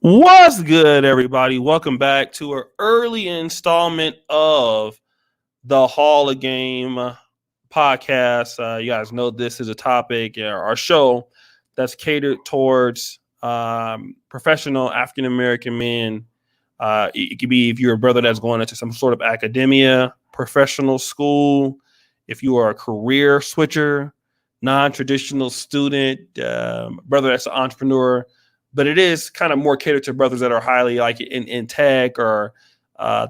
What's good, everybody? Welcome back to an early installment of the Hall of Game podcast. You guys know this is a topic, our show that's catered towards professional African American men. It could be if you're a brother that's going into some sort of academia, professional school, if you are a career switcher, non-traditional student, brother that's an entrepreneur, but it is kind of more catered to brothers that are highly like in tech or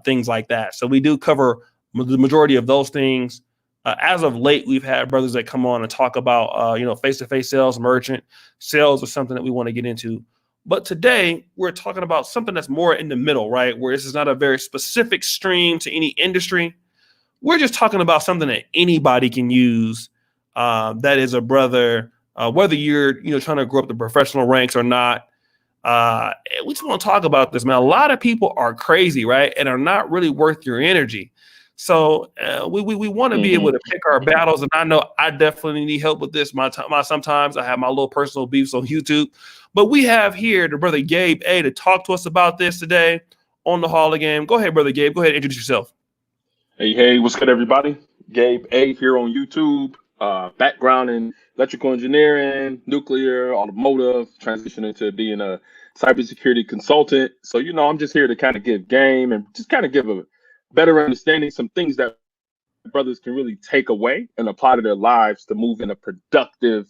things like that. So we do cover the majority of those things. As of late, we've had brothers that come on and talk about, face-to-face sales, merchant sales, or something that we want to get into. But today we're talking about something that's more in the middle, right? Where this is not a very specific stream to any industry. We're just talking about something that anybody can use. That is a brother, whether you're trying to grow up the professional ranks or not. We just want to talk about this, man. A lot of people are crazy, right? And are not really worth your energy. So we want to be able to pick our battles. And I know I definitely need help with this. Sometimes I have my little personal beefs on YouTube. But we have here the brother Gabe A to talk to us about this today on the Hall of Game. Go ahead, brother Gabe. Go ahead and introduce yourself. Hey, what's good, everybody? Gabe A here on YouTube. Background in electrical engineering, nuclear, automotive, transitioning to being a cybersecurity consultant. So, I'm just here to kind of give game and just kind of give a better understanding, some things that brothers can really take away and apply to their lives to move in a productive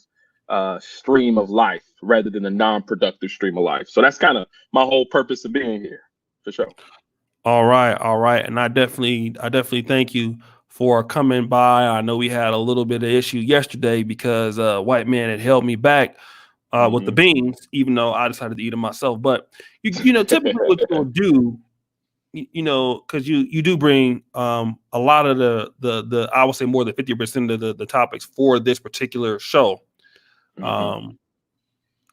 stream of life rather than a non-productive stream of life. So that's kind of my whole purpose of being here, for sure. All right. And I definitely thank you for coming by. I know we had a little bit of issue yesterday because a white man had held me back with the beans, even though I decided to eat them myself. But typically what you'll do, because you do bring a lot of the I would say more than 50% of the topics for this particular show.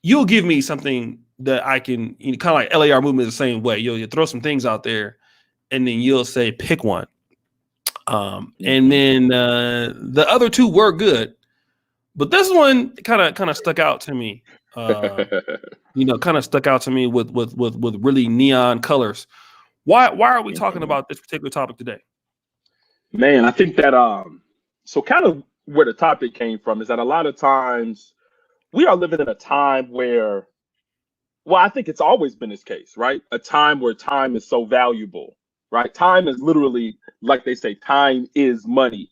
You'll give me something that I can, kind of like LAR movement is the same way. You'll throw some things out there, and then you'll say pick one. And then the other two were good, but this one kind of stuck out to me. Kind of stuck out to me with really neon colors. Why are we talking about this particular topic today? Man, I think that so kind of where the topic came from is that a lot of times we are living in a time where, well, I think it's always been this case, right? A time where time is so valuable, right? Time is literally, like they say, time is money.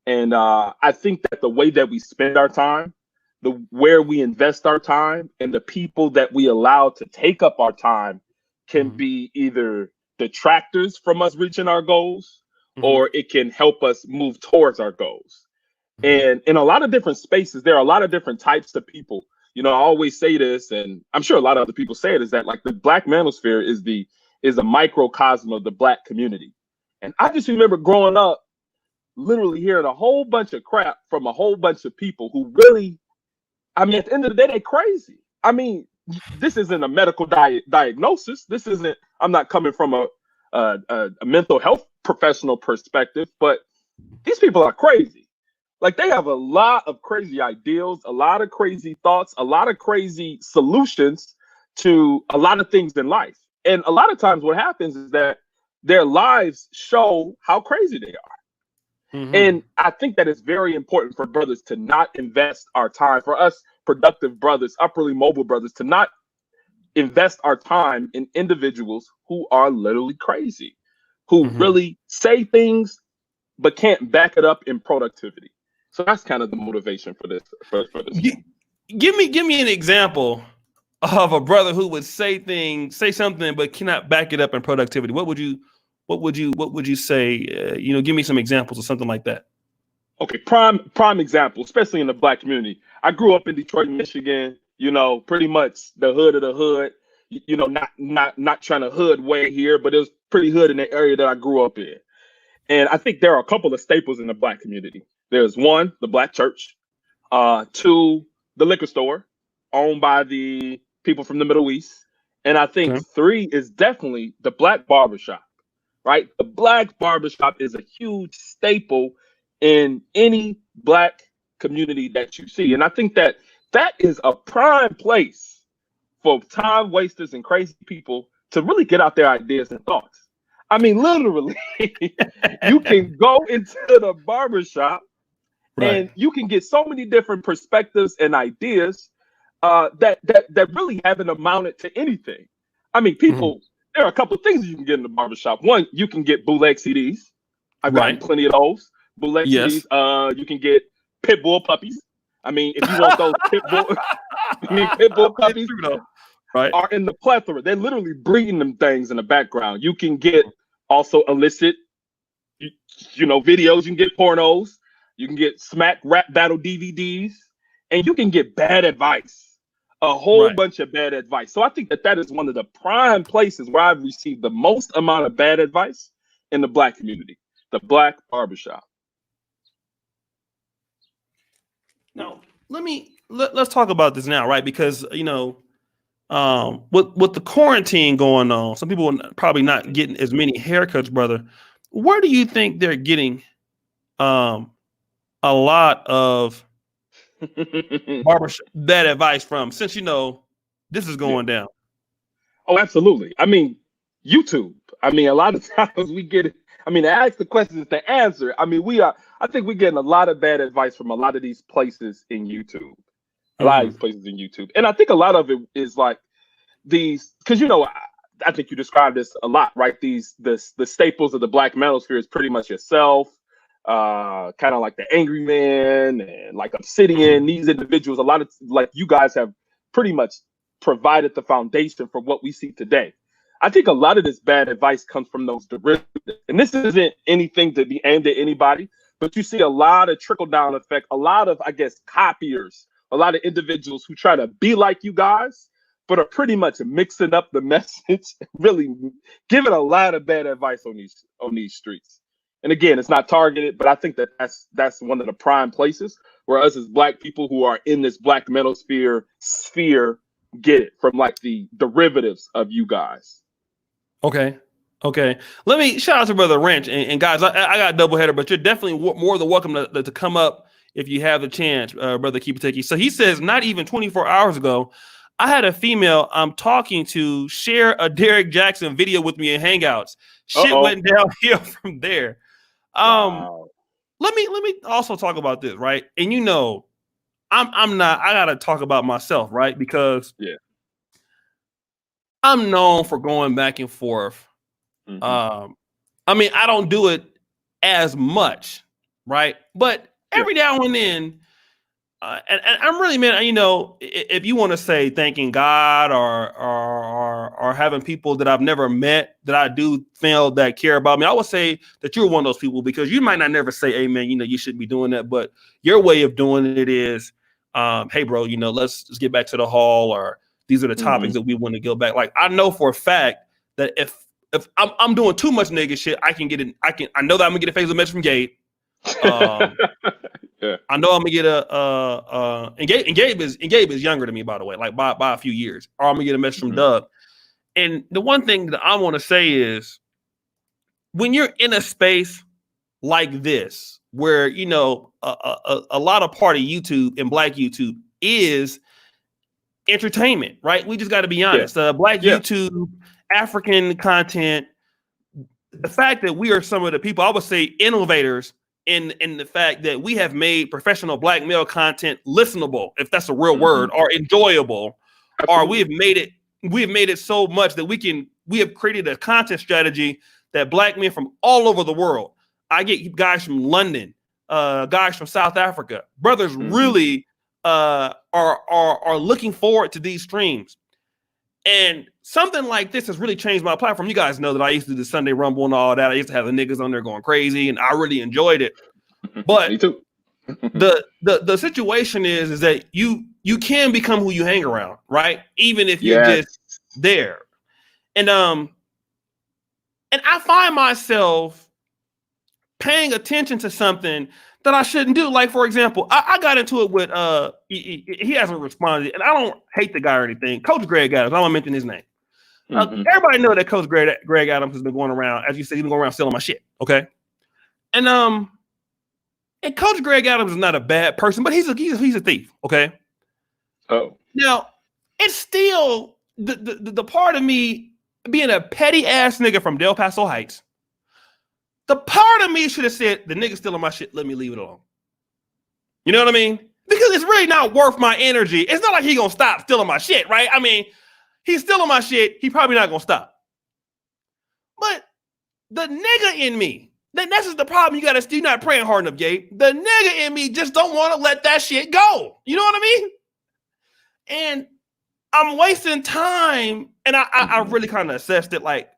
And I think that the way that we spend our time, where we invest our time, and the people that we allow to take up our time can be either detractors from us reaching our goals, or it can help us move towards our goals. And in a lot of different spaces, there are a lot of different types of people. I always say this, and I'm sure a lot of other people say it, is that like the Black manosphere is a microcosm of the Black community. And I just remember growing up, literally hearing a whole bunch of crap from a whole bunch of people who really, at the end of the day, they're crazy. This isn't a medical diagnosis. This isn't, I'm not coming from a mental health professional perspective, but these people are crazy. Like, they have a lot of crazy ideals, a lot of crazy thoughts, a lot of crazy solutions to a lot of things in life. And a lot of times what happens is that their lives show how crazy they are. And I think that it's very important for brothers to not invest our time, for us productive brothers, upperly mobile brothers, to not invest our time in individuals who are literally crazy, who really say things but can't back it up in productivity. So that's kind of the motivation for this. Give me an example of a brother who would say something but cannot back it up in productivity. What would you say? Give me some examples of something like that. Okay, prime example, especially in the Black community. I grew up in Detroit, Michigan. Pretty much the hood of the hood. Not trying to hood way here, but it was pretty hood in the area that I grew up in. And I think there are a couple of staples in the Black community. There's one, the Black church. Two, the liquor store owned by the people from the Middle East. And I think three is definitely the Black barbershop, right? The Black barbershop is a huge staple in any Black community that you see. And I think that is a prime place for time wasters and crazy people to really get out their ideas and thoughts. I mean, literally, you can go into the barbershop Right. and you can get so many different perspectives and ideas that really haven't amounted to anything. I mean, people, there are a couple of things you can get in the barbershop. One, you can get bootleg CDs. I've gotten Right. plenty of those bootleg Yes. CDs. You can get pit bull puppies. I mean, if you want those pit bull, pit bull It's puppies true though. Right. are in the plethora. They're literally breeding them things in the background. You can get also illicit, videos. You can get pornos. You can get smack rap battle DVDs, and you can get bad advice. A whole Right. bunch of bad advice. So I think that is one of the prime places where I've received the most amount of bad advice in the Black community, the Black barbershop. Now, let's talk about this now, right? Because with the quarantine going on, some people are probably not getting as many haircuts, brother. Where do you think they're getting a lot of barbershop bad advice from? Since this is going down. Oh, absolutely. I mean, YouTube. I mean, a lot of times we get it. I mean, to ask the questions to answer. I mean, I think we're getting a lot of bad advice from a lot of these places in YouTube. A lot of these places in YouTube. And I think a lot of it is like these, because I think you described this a lot, right? The staples of the Black manosphere is pretty much yourself, kind of like the Angry Man and like Obsidian. These individuals, a lot of like you guys have pretty much provided the foundation for what we see today. I think a lot of this bad advice comes from those derivatives. And this isn't anything to be aimed at anybody, but you see a lot of trickle down effect, a lot of, I guess, copiers, a lot of individuals who try to be like you guys, but are pretty much mixing up the message, really giving a lot of bad advice on these streets. And again, it's not targeted, but I think that's one of the prime places where us as Black people who are in this Black manosphere sphere get it from, like, the derivatives of you guys. Okay. Let me shout out to Brother Wrench and guys. I got a double header, but you're definitely more than welcome to come up if you have the chance, Brother Keep It Ticky. So he says, not even 24 hours ago, I had a female I'm talking to share a Derek Jackson video with me in Hangouts. Shit went downhill from there. Wow. Let me also talk about this, right? And I'm not. I gotta talk about myself, right? Because I'm known for going back and forth. I mean, I don't do it as much, right? But every now and then, and I'm really, man, if you want to say thanking God or having people that I've never met that I do feel that care about me, I would say that you're one of those people, because you might not never say amen, you shouldn't be doing that, but your way of doing it is, hey, bro, let's just get back to the hall, or these are the topics that we want to go back. Like, I know for a fact that if I'm doing too much nigga shit, I know that I'm gonna get a Facebook message from Gabe. I know I'm gonna get and Gabe is younger than me, by the way, like by a few years. Or I'm gonna get a message from Doug. And the one thing that I want to say is, when you're in a space like this, where a lot of part of YouTube and Black YouTube is entertainment, right? We just got to be honest. Black YouTube, African content. The fact that we are some of the people, I would say, innovators in the fact that we have made professional Black male content listenable, if that's a real word, or enjoyable, or we have made it so much that we have created a content strategy that Black men from all over the world. I get guys from London, guys from South Africa, brothers really are looking forward to these streams. And something like this has really changed my platform. You guys know that I used to do the Sunday Rumble and all that. I used to have the niggas on there going crazy, and I really enjoyed it. But me too. the situation is that you can become who you hang around, right? Even if you're just there. And I find myself paying attention to something that I shouldn't do. Like, for example, I got into it with he hasn't responded, and I don't hate the guy or anything. Coach Greg Adams, I want to mention his name. Everybody know that Coach Greg Adams has been going around, as you said, he's been going around selling my shit. Okay, and Coach Greg Adams is not a bad person, but he's a thief. Okay. Oh. Now, it's still the part of me being a petty ass nigga from Del Paso Heights. The part of me should have said, the nigga stealing my shit, let me leave it alone. You know what I mean? Because it's really not worth my energy. It's not like he gonna stop stealing my shit, right? I mean, he's stealing my shit. He probably not gonna stop. But the nigga in me, that's just the problem. You gotta, you're not praying hard enough, Gabe. The nigga in me just don't want to let that shit go. You know what I mean? And I'm wasting time. And I really kind of assessed it. Like,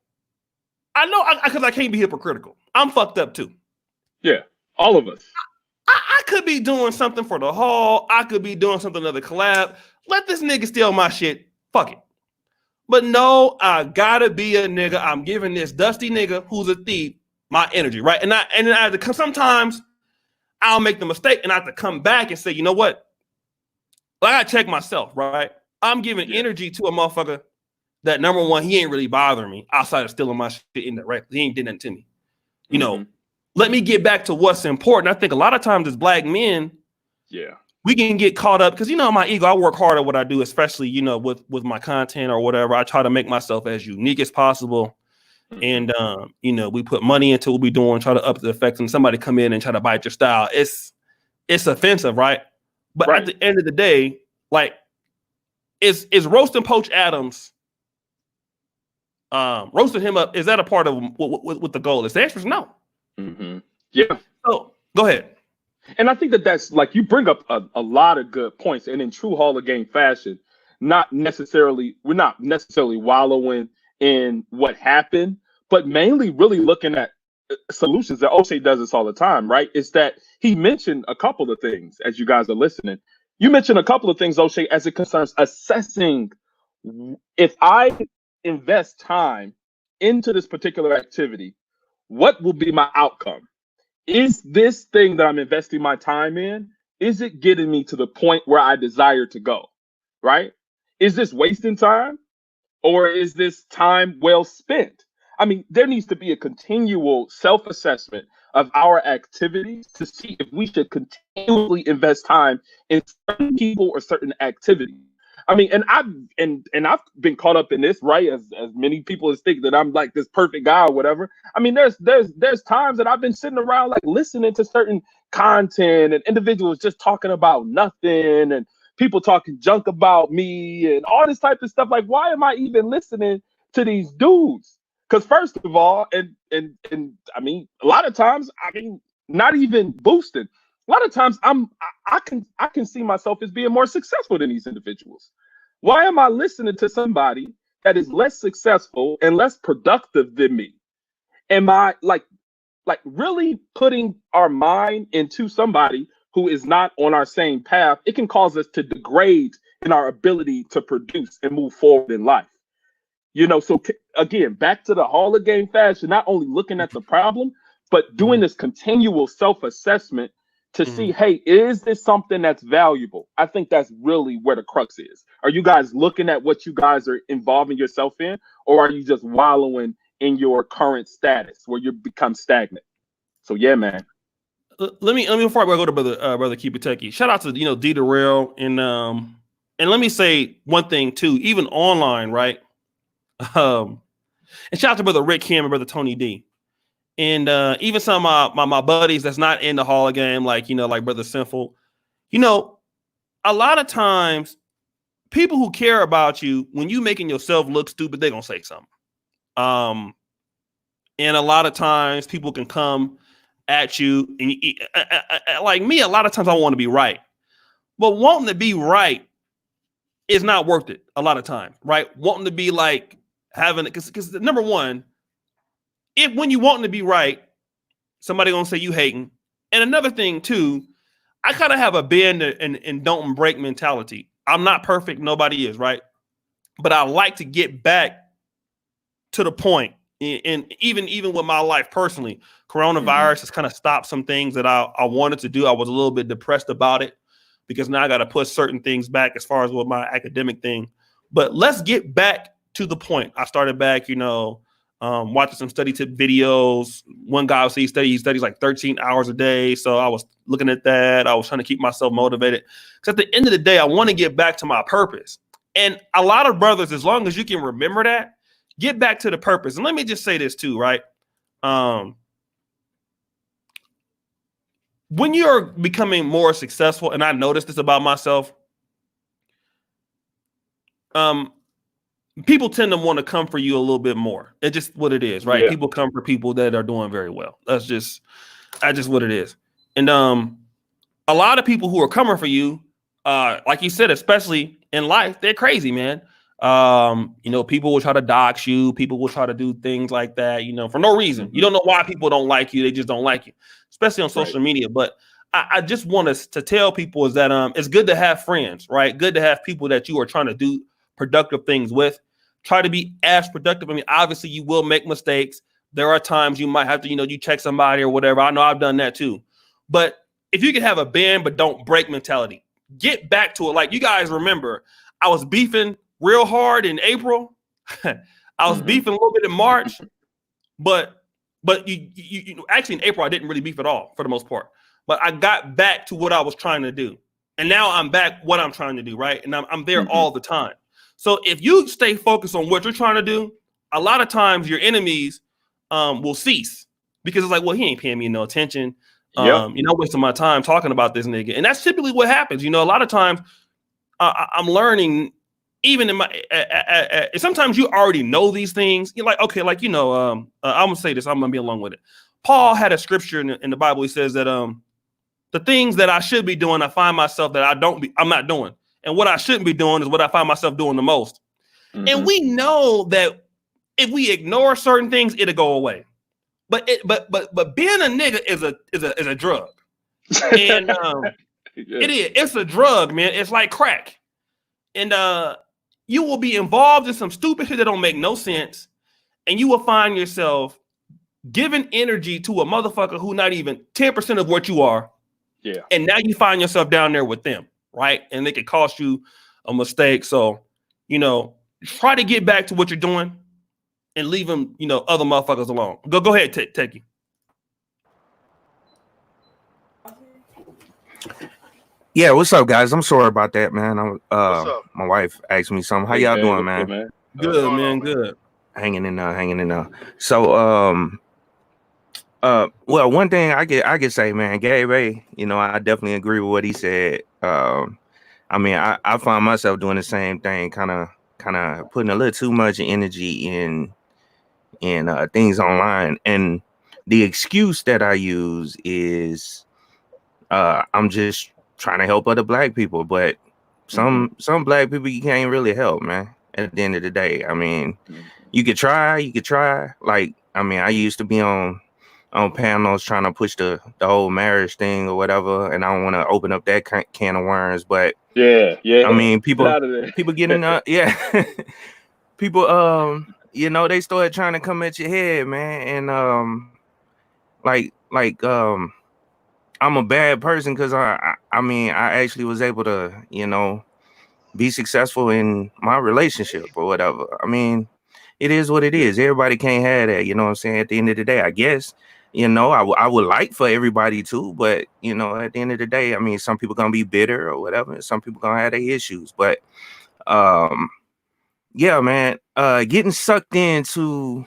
I know, because I can't be hypocritical. I'm fucked up too. Yeah, all of us. I could be doing something for the hall. I could be doing something another collab. Let this nigga steal my shit. Fuck it. But no, I gotta be a nigga. I'm giving this dusty nigga who's a thief my energy, right? And I have to, sometimes I'll make the mistake and I have to come back and say, you know what? I gotta check myself, right? I'm giving energy to a motherfucker that, number one, he ain't really bothering me outside of stealing my shit indirectly. He ain't did nothing to me. You know, let me get back to what's important. I think a lot of times as black men, we can get caught up because, you know, my ego, I work hard at what I do, especially, you know, with my content or whatever. I try to make myself as unique as possible. And, you know, we put money into what we're doing, try to up the effects, and somebody come in and try to bite your style. It's offensive, right? But at the end of the day, like, is roasting Poach Adams, roasting him up, is that a part of what the goal is? The answer is no. Yeah. So go ahead. And I think that's like, you bring up a lot of good points. And in true Hall of Game fashion, we're not necessarily wallowing in what happened, but mainly really looking at solutions. That O'Shea does this all the time, right? Is that he mentioned a couple of things as you guys are listening. You mentioned a couple of things, O'Shea, as it concerns assessing if I invest time into this particular activity, what will be my outcome? Is this thing that I'm investing my time in, is it getting me to the point where I desire to go, right? Is this wasting time, or is this time well spent? I mean, there needs to be a continual self-assessment of our activities to see if we should continually invest time in certain people or certain activities. I mean, and I've been caught up in this, right? As many people think that I'm like this perfect guy or whatever. I mean, there's times that I've been sitting around like listening to certain content and individuals just talking about nothing and people talking junk about me and all this type of stuff. Like, why am I even listening to these dudes? Because first of all, and I mean, a lot of times, I mean, not even boosting. A lot of times I can see myself as being more successful than these individuals. Why am I listening to somebody that is less successful and less productive than me? Am I like really putting our mind into somebody who is not on our same path? It can cause us to degrade in our ability to produce and move forward in life. You know, so again, back to the Hall of Game fashion, not only looking at the problem, but doing this continual self-assessment to see, hey, is this something that's valuable? I think that's really where the crux is. Are you guys looking at what you guys are involving yourself in, or are you just wallowing in your current status where you become stagnant? So yeah, man. Let me before I go to brother Keep It Techie, shout out to, you know, D Darrell, and let me say one thing too, even online, right? And shout out to brother Rick Kim and brother Tony D. And even some of my buddies that's not in the Hall of Game, like, you know, like Brother Sinful, you know, a lot of times people who care about you, when you making yourself look stupid, they're going to say something. And a lot of times people can come at you. And like me, a lot of times I want to be right. But wanting to be right is not worth it a lot of times, right? Wanting to be like having it, because number one, if when you want to be right, somebody gonna say you hating. And another thing too, I kind of have a bend and don't break mentality. I'm not perfect, nobody is, right? But I like to get back to the point. And even with my life personally, coronavirus has kind of stopped some things that I wanted to do. I was a little bit depressed about it because now I got to put certain things back as far as with my academic thing. But let's get back to the point. I started back, you know, watching some study tip videos. One guy he studies like 13 hours a day. So I was looking at that. I was trying to keep myself motivated. Because at the end of the day, I want to get back to my purpose. And a lot of brothers, as long as you can remember that, get back to the purpose. And let me just say this too, right? When you're becoming more successful, and I noticed this about myself, people tend to want to come for you a little bit more. It's just what it is, right? Yeah. People come for people that are doing very well. That's just what it is. And a lot of people who are coming for you, like you said, especially in life, they're crazy, man. People will try to dox you. People will try to do things like that, for no reason. You don't know why people don't like you. They just don't like you, especially on social media. But I just want us to tell people is that it's good to have friends, right? Good to have people that you are trying to do productive things with. Try to be as productive. I mean, obviously you will make mistakes. There are times you might have to, you check somebody or whatever. I know I've done that too. But if you can have a bend but don't break mentality, get back to it. Like, you guys remember, I was beefing real hard in April. I was beefing a little bit in March, but you actually in April I didn't really beef at all for the most part. But I got back to what I was trying to do, and now I'm back what I'm trying to do, right? And I'm there all the time. So if you stay focused on what you're trying to do, a lot of times your enemies will cease, because it's like, well, he ain't paying me no attention. I'm wasting my time talking about this nigga, and that's typically what happens. A lot of times I'm learning. Even in my, sometimes you already know these things. You're like, okay, like, I'm gonna say this. I'm gonna be along with it. Paul had a scripture in the Bible. He says that the things that I should be doing, I find myself that I'm not doing, and what I shouldn't be doing is what I find myself doing the most. And we know that if we ignore certain things, it'll go away. But being a nigga is a drug, and it is. It's a drug, man. It's like crack, and you will be involved in some stupid shit that don't make no sense, and you will find yourself giving energy to a motherfucker who not even 10% of what you are. Yeah. And now you find yourself down there with them, right? And it could cost you a mistake. So, try to get back to what you're doing and leave them, other motherfuckers alone. Go ahead, take you. Yeah, what's up, guys? I'm sorry about that, man. My wife asked me something. How y'all doing, man? Good, man. Good. Hanging in there. So, well, one thing I could say, man, Gary Ray, I definitely agree with what he said. I mean, I find myself doing the same thing, kind of putting a little too much energy in things online, and the excuse that I use is, I'm just trying to help other black people, but some black people you can't really help, man. At the end of the day, I mean, you could try. Like, I mean, I used to be on panels trying to push the whole marriage thing or whatever, and I don't want to open up that can of worms. But yeah. I mean, people getting people they started trying to come at your head, man, and I'm a bad person because I actually was able to, be successful in my relationship or whatever. I mean, it is what it is. Everybody can't have that. You know what I'm saying? At the end of the day, I guess, I would like for everybody to, but, at the end of the day, I mean, some people going to be bitter or whatever. Some people going to have their issues. But, yeah, man, getting sucked into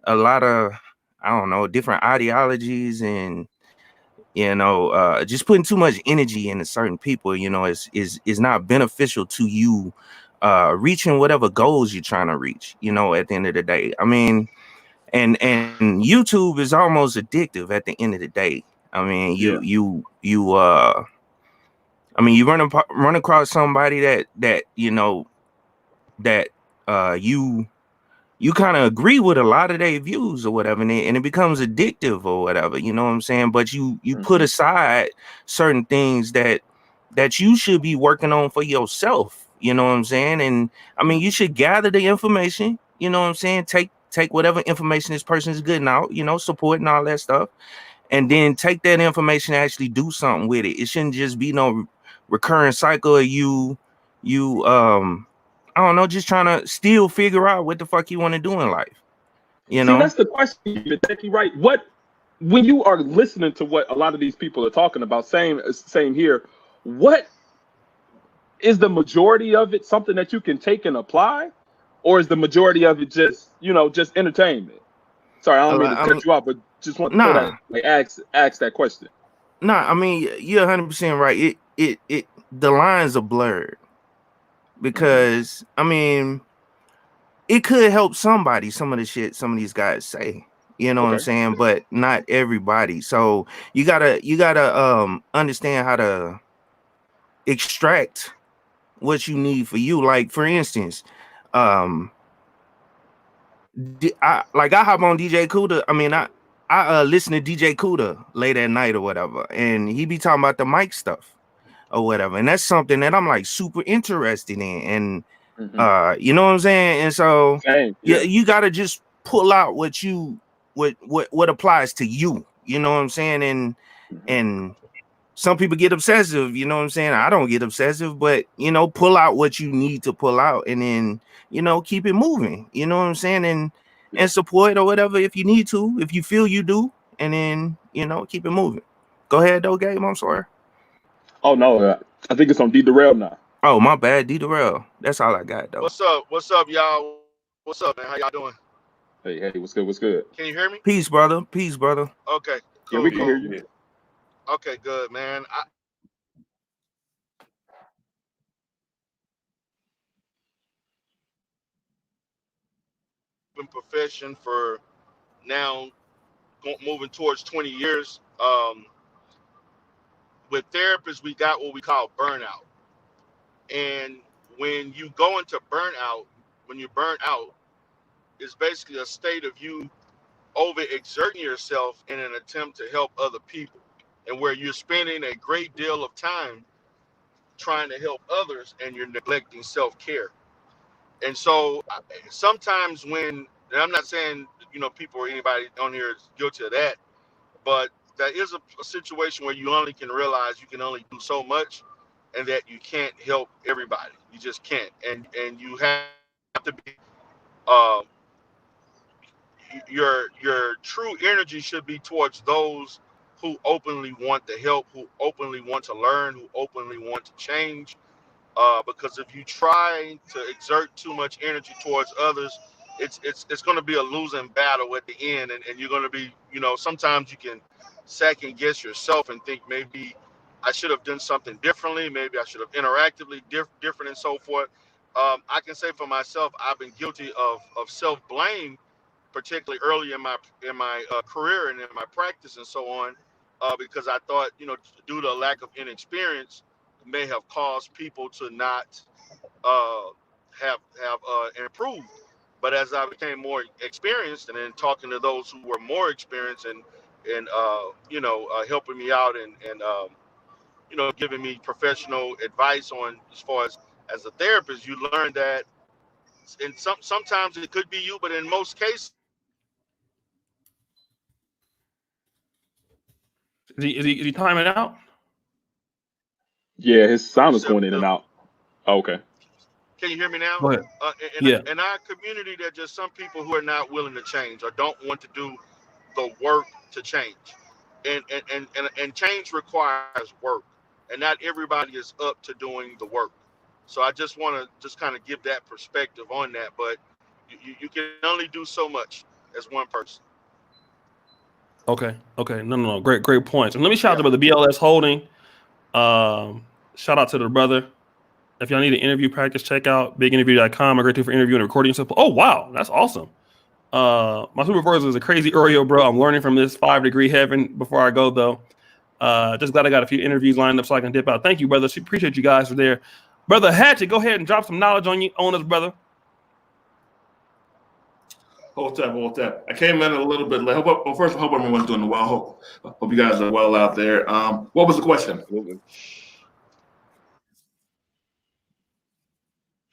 a lot of, I don't know, different ideologies and, just putting too much energy into certain people, is not beneficial to you reaching whatever goals you're trying to reach, at the end of the day. I mean, and YouTube is almost addictive at the end of the day. I mean, you run across somebody that you kind of agree with a lot of their views or whatever, and it becomes addictive or whatever, you know what I'm saying? But you put aside certain things that you should be working on for yourself, you know what I'm saying? And I mean, you should gather the information, you know what I'm saying? Take whatever information this person is good out, support and all that stuff, and then take that information and actually do something with it. It shouldn't just be no recurring cycle of you I don't know, just trying to still figure out what the fuck you want to do in life. See, that's the question, Becky, right? When you are listening to what a lot of these people are talking about, same here, what is the majority of it something that you can take and apply, or is the majority of it just, just entertainment? Sorry, I don't mean to I mean, cut you off, but just want to throw nah, that, like, ask that question. nah. I mean, you're 100% right. The lines are blurred because I mean, it could help somebody. Some of the shit some of these guys say, you know what I'm Okay. saying, but not everybody. So you gotta understand how to extract what you need for you. Like for instance, um, I hop on DJ Kuda. I mean, I listen to DJ Kuda late at night or whatever, and he be talking about the mic stuff or whatever, and that's something that I'm like super interested in, and Hmm. you know what I'm saying. And so Same. Yeah. you gotta just pull out what applies to you. You know what I'm saying, Hmm. and some people get obsessive, you know what I'm saying? I don't get obsessive, but pull out what you need to pull out and then, keep it moving, you know what I'm saying? Yeah. And support or whatever if you need to, if you feel you do, and then, keep it moving. Go ahead though, Gabe. I'm sorry. Oh no, I think it's on D Darrell now. Oh, my bad, D Darrell. That's all I got though. What's up? What's up, y'all? What's up, man? How y'all doing? Hey, what's good? What's good? Can you hear me? Peace, brother. Peace, brother. Okay, Yeah, cool, we can hear cool. you. Okay, good, man. I've been profession for now moving towards 20 years. With therapists, we got what we call burnout. And when you go into burnout, when you burn out, it's basically a state of you overexerting yourself in an attempt to help other people, and where you're spending a great deal of time trying to help others and you're neglecting self-care. And so sometimes and I'm not saying, people or anybody on here is guilty of that, but that is a situation where you only can realize you can only do so much and that you can't help everybody. You just can't. And you have to be, uh, your true energy should be towards those who openly want to help, who openly want to learn, who openly want to change. Because if you try to exert too much energy towards others, it's going to be a losing battle at the end, and you're going to be, sometimes you can second guess yourself and think maybe I should have done something differently, maybe I should have interactively different and so forth. I can say for myself, I've been guilty of self blame, particularly early in my career and in my practice and so on, because I thought, due to a lack of inexperience, may have caused people to not uh, have improved. But as I became more experienced, and then talking to those who were more experienced and helping me out and giving me professional advice on as far as a therapist, you learn that, and sometimes it could be you, but in most cases Is he timing out? Yeah, his sound is going in and receptive. out. Oh, okay. Can you hear me now? Go ahead. Yeah. In our community, there are just some people who are not willing to change or don't want to do the work to change. And change requires work. And not everybody is up to doing the work. So I just want to just kind of give that perspective on that. But you can only do so much as one person. Okay. Okay. No. Great points. And let me shout out Yeah. to the BLS Holding. Shout out to the brother. If y'all need an interview practice, check out biginterview.com. A great tool for interviewing and recording stuff. Oh, wow. That's awesome. My supervisor is a crazy Oreo, bro. I'm learning from this 5-degree heaven before I go, though. Just glad I got a few interviews lined up so I can dip out. Thank you, brother. Appreciate you guys for there. Brother Hatchet, go ahead and drop some knowledge on us, brother. Hold up. I came in a little bit late. First, I hope everyone's doing well. Hope you guys are well out there. What was the question? Absolutely.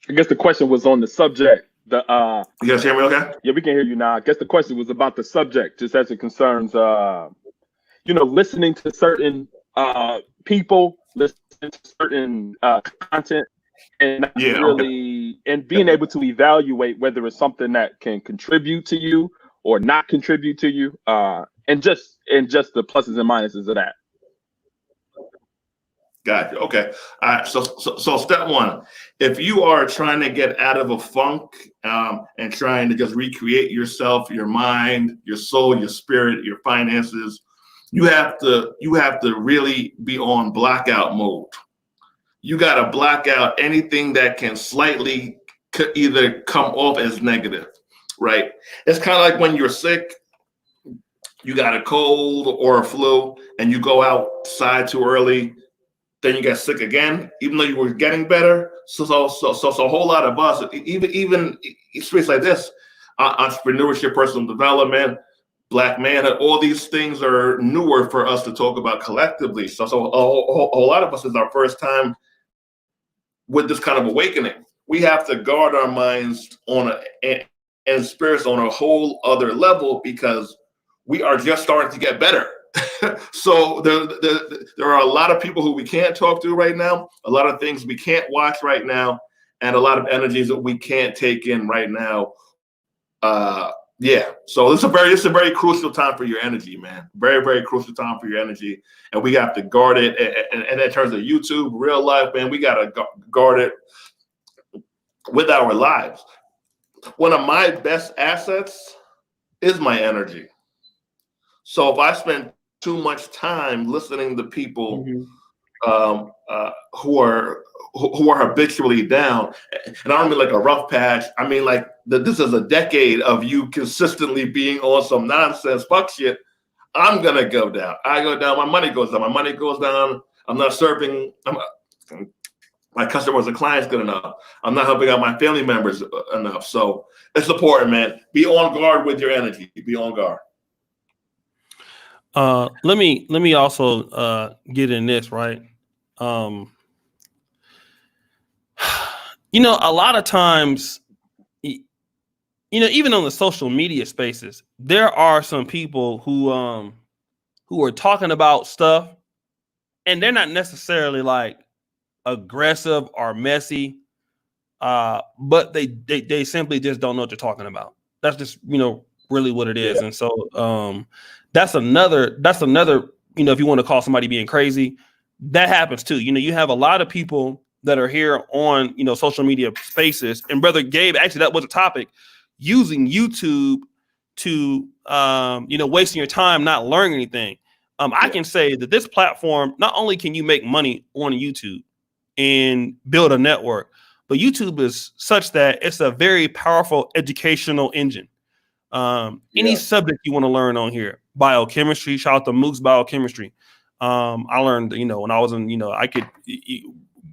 I guess the question was on the subject. You guys hear me okay? Yeah, we can hear you now. I guess the question was about the subject, just as it concerns listening to certain people, listening to certain content, and not really and being able to evaluate whether it's something that can contribute to you or not contribute to you, and just the pluses and minuses of that. Gotcha. Okay. All right. So step one, if you are trying to get out of a funk and trying to just recreate yourself, your mind, your soul, your spirit, your finances, you have to really be on blackout mode. You got to black out anything that can slightly could either come off as negative, right? It's kind of like when you're sick, you got a cold or a flu, and you go outside too early, then you get sick again, even though you were getting better. So a whole lot of us, even space like this, entrepreneurship, personal development, Black manhood, all these things are newer for us to talk about collectively. So a lot of us is our first time with this kind of awakening. We have to guard our minds and spirits on a whole other level because we are just starting to get better. So there are a lot of people who we can't talk to right now, a lot of things we can't watch right now, and a lot of energies that we can't take in right now. So it's a very crucial time for your energy, man. Very, very crucial time for your energy, and we have to guard it. And in terms of YouTube, real life, man, we gotta guard it with our lives. One of my best assets is my energy. So if I spend too much time listening to people who are habitually down, and I don't mean like a rough patch. I mean like this is a decade of you consistently being on some nonsense fuck shit. I'm gonna go down. I go down. My money goes down. My money goes down. I'm not serving my customers and clients good enough. I'm not helping out my family members enough. So it's important, man. Be on guard with your energy. Be on guard. Let me also get in this, right? A lot of times, even on the social media spaces, there are some people who are talking about stuff, and they're not necessarily like aggressive or messy, but they simply just don't know what they're talking about. That's just really what it is. Yeah. And so that's another if you want to call somebody being crazy, that happens too. You have a lot of people that are here on social media spaces, and Brother Gabe, actually that was a topic, using YouTube to wasting your time not learning anything. I can say that this platform, not only can you make money on YouTube and build a network, but YouTube is such that it's a very powerful educational engine. Any subject you want to learn on here, biochemistry, shout out to Mook's Biochemistry. I learned, when I was in, I could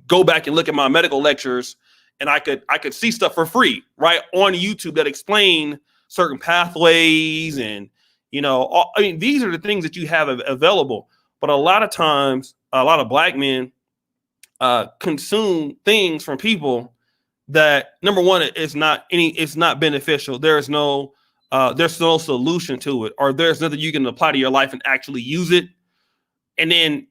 go back and look at my medical lectures, and I could see stuff for free, right, on YouTube that explain certain pathways, and these are the things that you have available. But a lot of times, a lot of Black men consume things from people that, number one, it's not beneficial. There's no solution to it, or there's nothing you can apply to your life and actually use it. And then,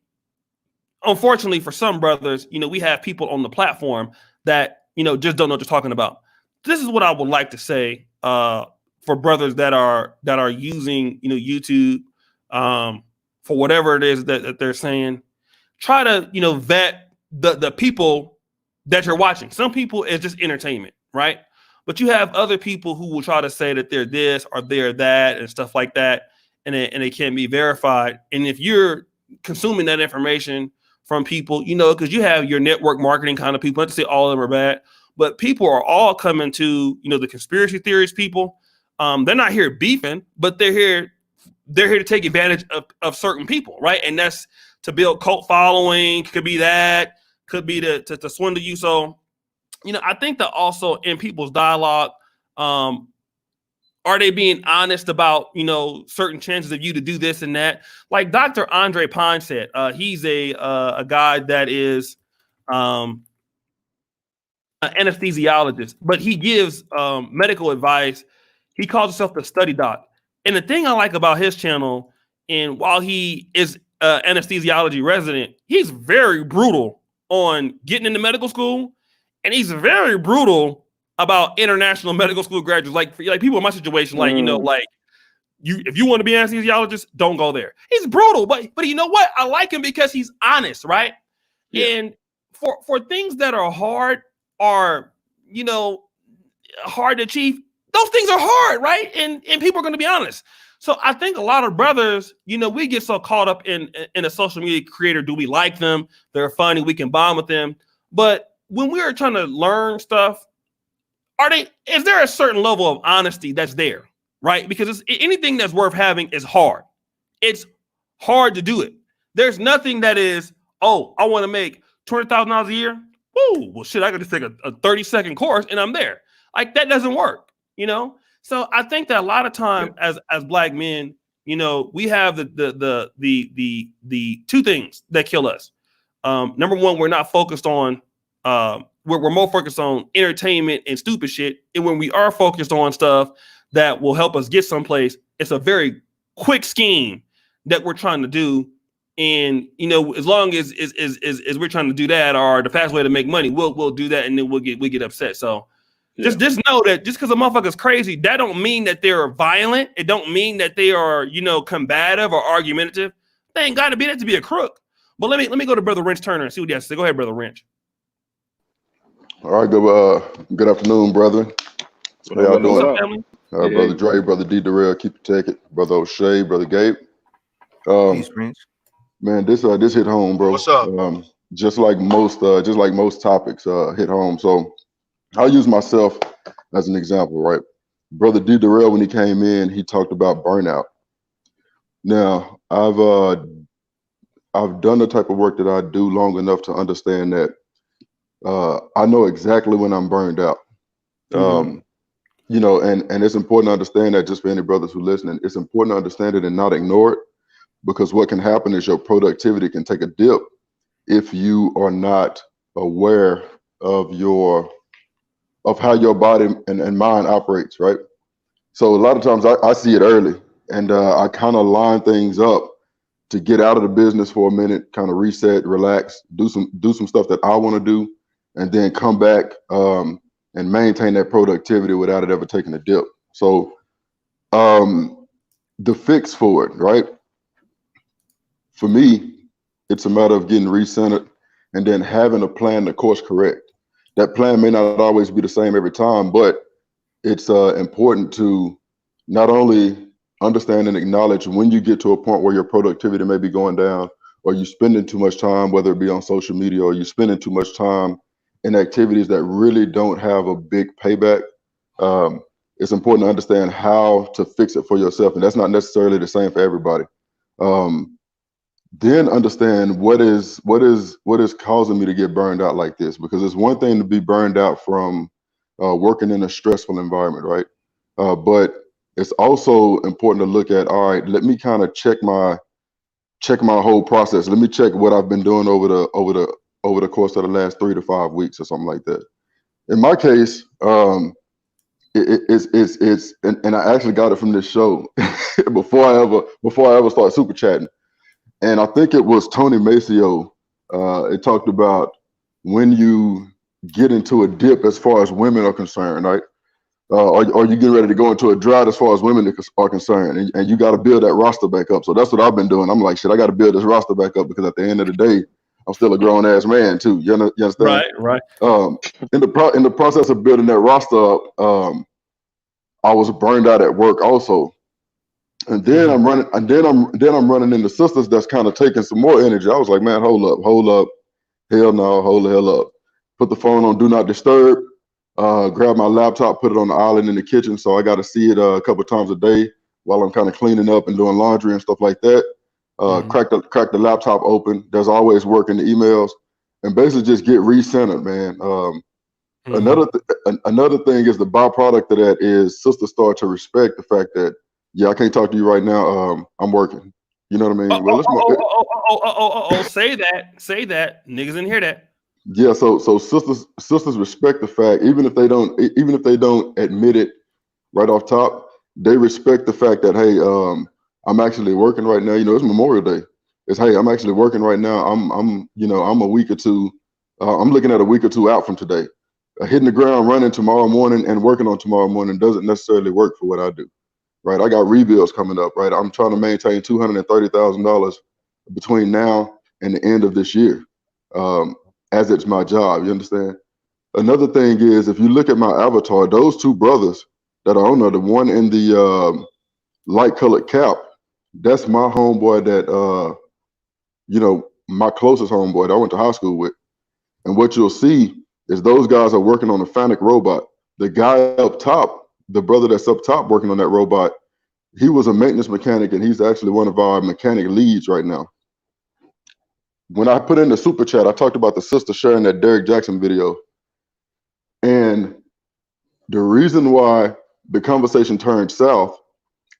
unfortunately, for some brothers, we have people on the platform that just don't know what they're talking about. This is what I would like to say for brothers that are using YouTube for whatever it is that they're saying. Try to vet the people that you're watching. Some people, it's just entertainment, right? But you have other people who will try to say that they're this or they're that and stuff like that, and it can't be verified. And if you're consuming that information from people, because you have your network marketing kind of people, not to say all of them are bad, but people are all coming to the conspiracy theories people. They're not here beefing, but they're here to take advantage of certain people, right? And that's to build cult following. Could be that. Could be to swindle you. So, I think that also in people's dialogue, are they being honest about, certain chances of you to do this and that? Like Dr. Andre Pine said, he's a guy that is an anesthesiologist, but he gives medical advice. He calls himself the study doc. And the thing I like about his channel, and while he is an anesthesiology resident, he's very brutal on getting into medical school, and he's very brutal about international medical school graduates, like people in my situation, if you want to be an anesthesiologist, don't go there. He's brutal, but you know what? I like him because he's honest, right? Yeah. And for things that are hard, are, you know, hard to achieve, those things are hard, right? And people are going to be honest. So I think a lot of brothers, you know, we get so caught up in a social media creator. Do we like them? They're funny. We can bond with them. But when we are trying to learn stuff, is there a certain level of honesty that's there, right? Because anything that's worth having is hard. It's hard to do it. There's nothing that is, oh, I want to make $20,000 a year. Woo, well, shit, I could just take a 30-second course and I'm there. Like, that doesn't work, you know? So I think that a lot of time as Black men, you know, we have the two things that kill us. Number one, we're not focused on, we're more focused on entertainment and stupid shit. And when we are focused on stuff that will help us get someplace, it's a very quick scheme that we're trying to do. And, you know, as long as we're trying to do that, or the fast way to make money, we'll do that, and then we get upset. So just know that just because a motherfucker's crazy, that don't mean that they're violent. It don't mean that they are, you know, combative or argumentative. They ain't got to be that to be a crook. But let me go to Brother Wrench Turner and see what he has to say. Go ahead, Brother Wrench. All right, good afternoon, brother. How y'all What's doing? up, family? Brother Dre, Brother D. Darrell, keep it taking. Brother O'Shea, Brother Gabe. Peace, Prince. Man, this hit home, bro. What's up? Just like most topics hit home. So I'll use myself as an example, right? Brother D. Darrell, when he came in, he talked about burnout. Now, I've done the type of work that I do long enough to understand that I know exactly when I'm burned out. You know, and it's important to understand that, just for any brothers who are listening, it's important to understand it and not ignore it, because what can happen is your productivity can take a dip if you are not aware of how your body and mind operates, right? So a lot of times I see it early, and I kind of line things up to get out of the business for a minute, kind of reset, relax, do some stuff that I want to do, and then come back and maintain that productivity without it ever taking a dip. So the fix for it, right? For me, it's a matter of getting recentered and then having a plan to course correct. That plan may not always be the same every time, but it's important to not only understand and acknowledge when you get to a point where your productivity may be going down, or you're spending too much time, whether it be on social media, or you're spending too much time in activities that really don't have a big payback. It's important to understand how to fix it for yourself, and that's not necessarily the same for everybody. Then understand what is causing me to get burned out like this, because it's one thing to be burned out from working in a stressful environment, right? But it's also important to look at, all right, let me kind of check my whole process. Let me check what I've been doing over the course of the last 3 to 5 weeks or something like that. In my case, it's and I actually got it from this show before I ever started super chatting. And I think it was Tony Maceo. It talked about when you get into a dip as far as women are concerned, right? Or you get ready to go into a drought as far as women are concerned, and you got to build that roster back up. So that's what I've been doing. I'm like, shit, I got to build this roster back up, because at the end of the day, I'm still a grown ass man too. You understand? Right. In the process of building that roster up, I was burned out at work also. And then I'm running into sisters that's kind of taking some more energy. I was like, man, hold up. Hell no, hold the hell up. Put the phone on do not disturb, grab my laptop, put it on the island in the kitchen, so I got to see it a couple of times a day while I'm kind of cleaning up and doing laundry and stuff like that. Crack the laptop open. There's always work in the emails, and basically just get recentered, man. Another thing is, the byproduct of that is sisters start to respect the fact that, yeah, I can't talk to you right now. I'm working. You know what I mean? Say that. Niggas didn't hear that. Yeah, so sisters respect the fact, even if they don't admit it right off top, they respect the fact that, hey, I'm actually working right now. You know, it's Memorial Day. It's, hey, I'm actually working right now. I'm a week or two. I'm looking at a week or two out from today. Hitting the ground running tomorrow morning and working on tomorrow morning doesn't necessarily work for what I do. Right, I got rebuilds coming up. Right, I'm trying to maintain $230,000 between now and the end of this year. as it's my job. You understand? Another thing is, if you look at my avatar, those two brothers that are on there, the one in the light colored cap, that's my homeboy that, my closest homeboy that I went to high school with. And what you'll see is those guys are working on a Fanic robot. The guy up top, the brother that's up top working on that robot, he was a maintenance mechanic, and he's actually one of our mechanic leads right now. When I put in the super chat, I talked about the sister sharing that Derek Jackson video. And the reason why the conversation turned south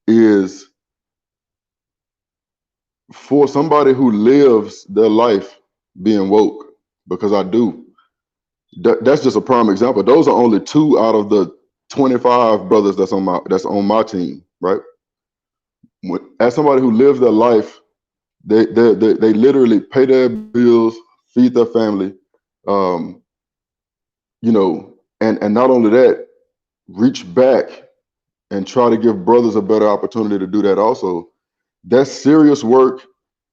is for somebody who lives their life being woke, because I do. That's just a prime example. Those are only 2 out of the 25 brothers that's on my team, right? As somebody who lives their life, they literally pay their bills, feed their family, and not only that, reach back and try to give brothers a better opportunity to do that also. That's serious work.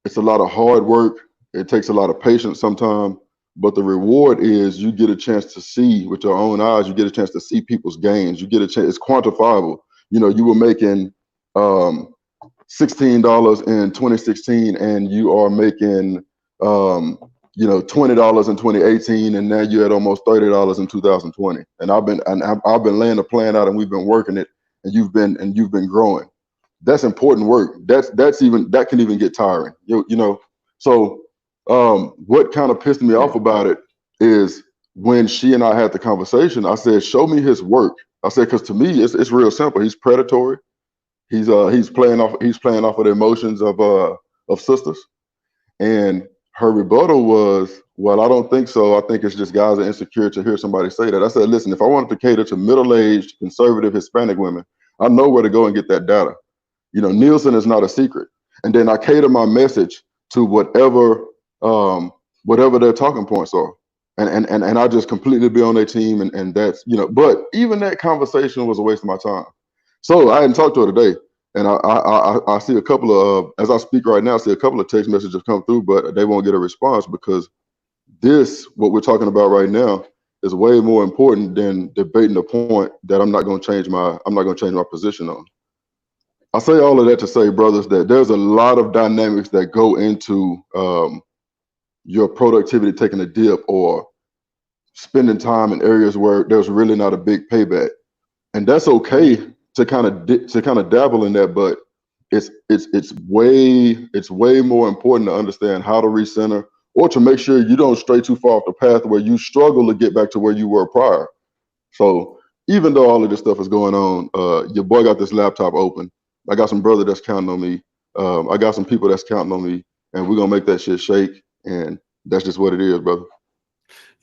It's a lot of hard work. It takes a lot of patience sometimes, but the reward is you get a chance to see with your own eyes. You get a chance to see people's gains. You get a chance. It's quantifiable. You were making $16 in 2016, and you are making $20 in 2018, and now you're at almost $30 in 2020. And I've been laying the plan out, and we've been working it, and you've been growing. That's important work. That can even get tiring. So what kind of pissed me off about it is when she and I had the conversation, I said, show me his work. I said, because to me, it's real simple. He's predatory. He's playing off of the emotions of sisters. And her rebuttal was, well, I don't think so. I think it's just guys are insecure to hear somebody say that. I said, listen, if I wanted to cater to middle-aged, conservative Hispanic women, I know where to go and get that data. Nielsen is not a secret. And then I cater my message to whatever their talking points are. And I just completely be on their team. And that's, but even that conversation was a waste of my time. So I hadn't talked to her today. And I see a couple of, as I speak right now, I see a couple of text messages come through, but they won't get a response because what we're talking about right now is way more important than debating the point that I'm not going to change my position on. I say all of that to say, brothers, that there's a lot of dynamics that go into your productivity taking a dip or spending time in areas where there's really not a big payback, and that's okay to kind of dabble in that. But it's way more important to understand how to recenter or to make sure you don't stray too far off the path where you struggle to get back to where you were prior. So even though all of this stuff is going on, your boy got this laptop open. I got some brother that's counting on me. I got some people that's counting on me, and we're gonna make that shit shake. And that's just what it is, brother.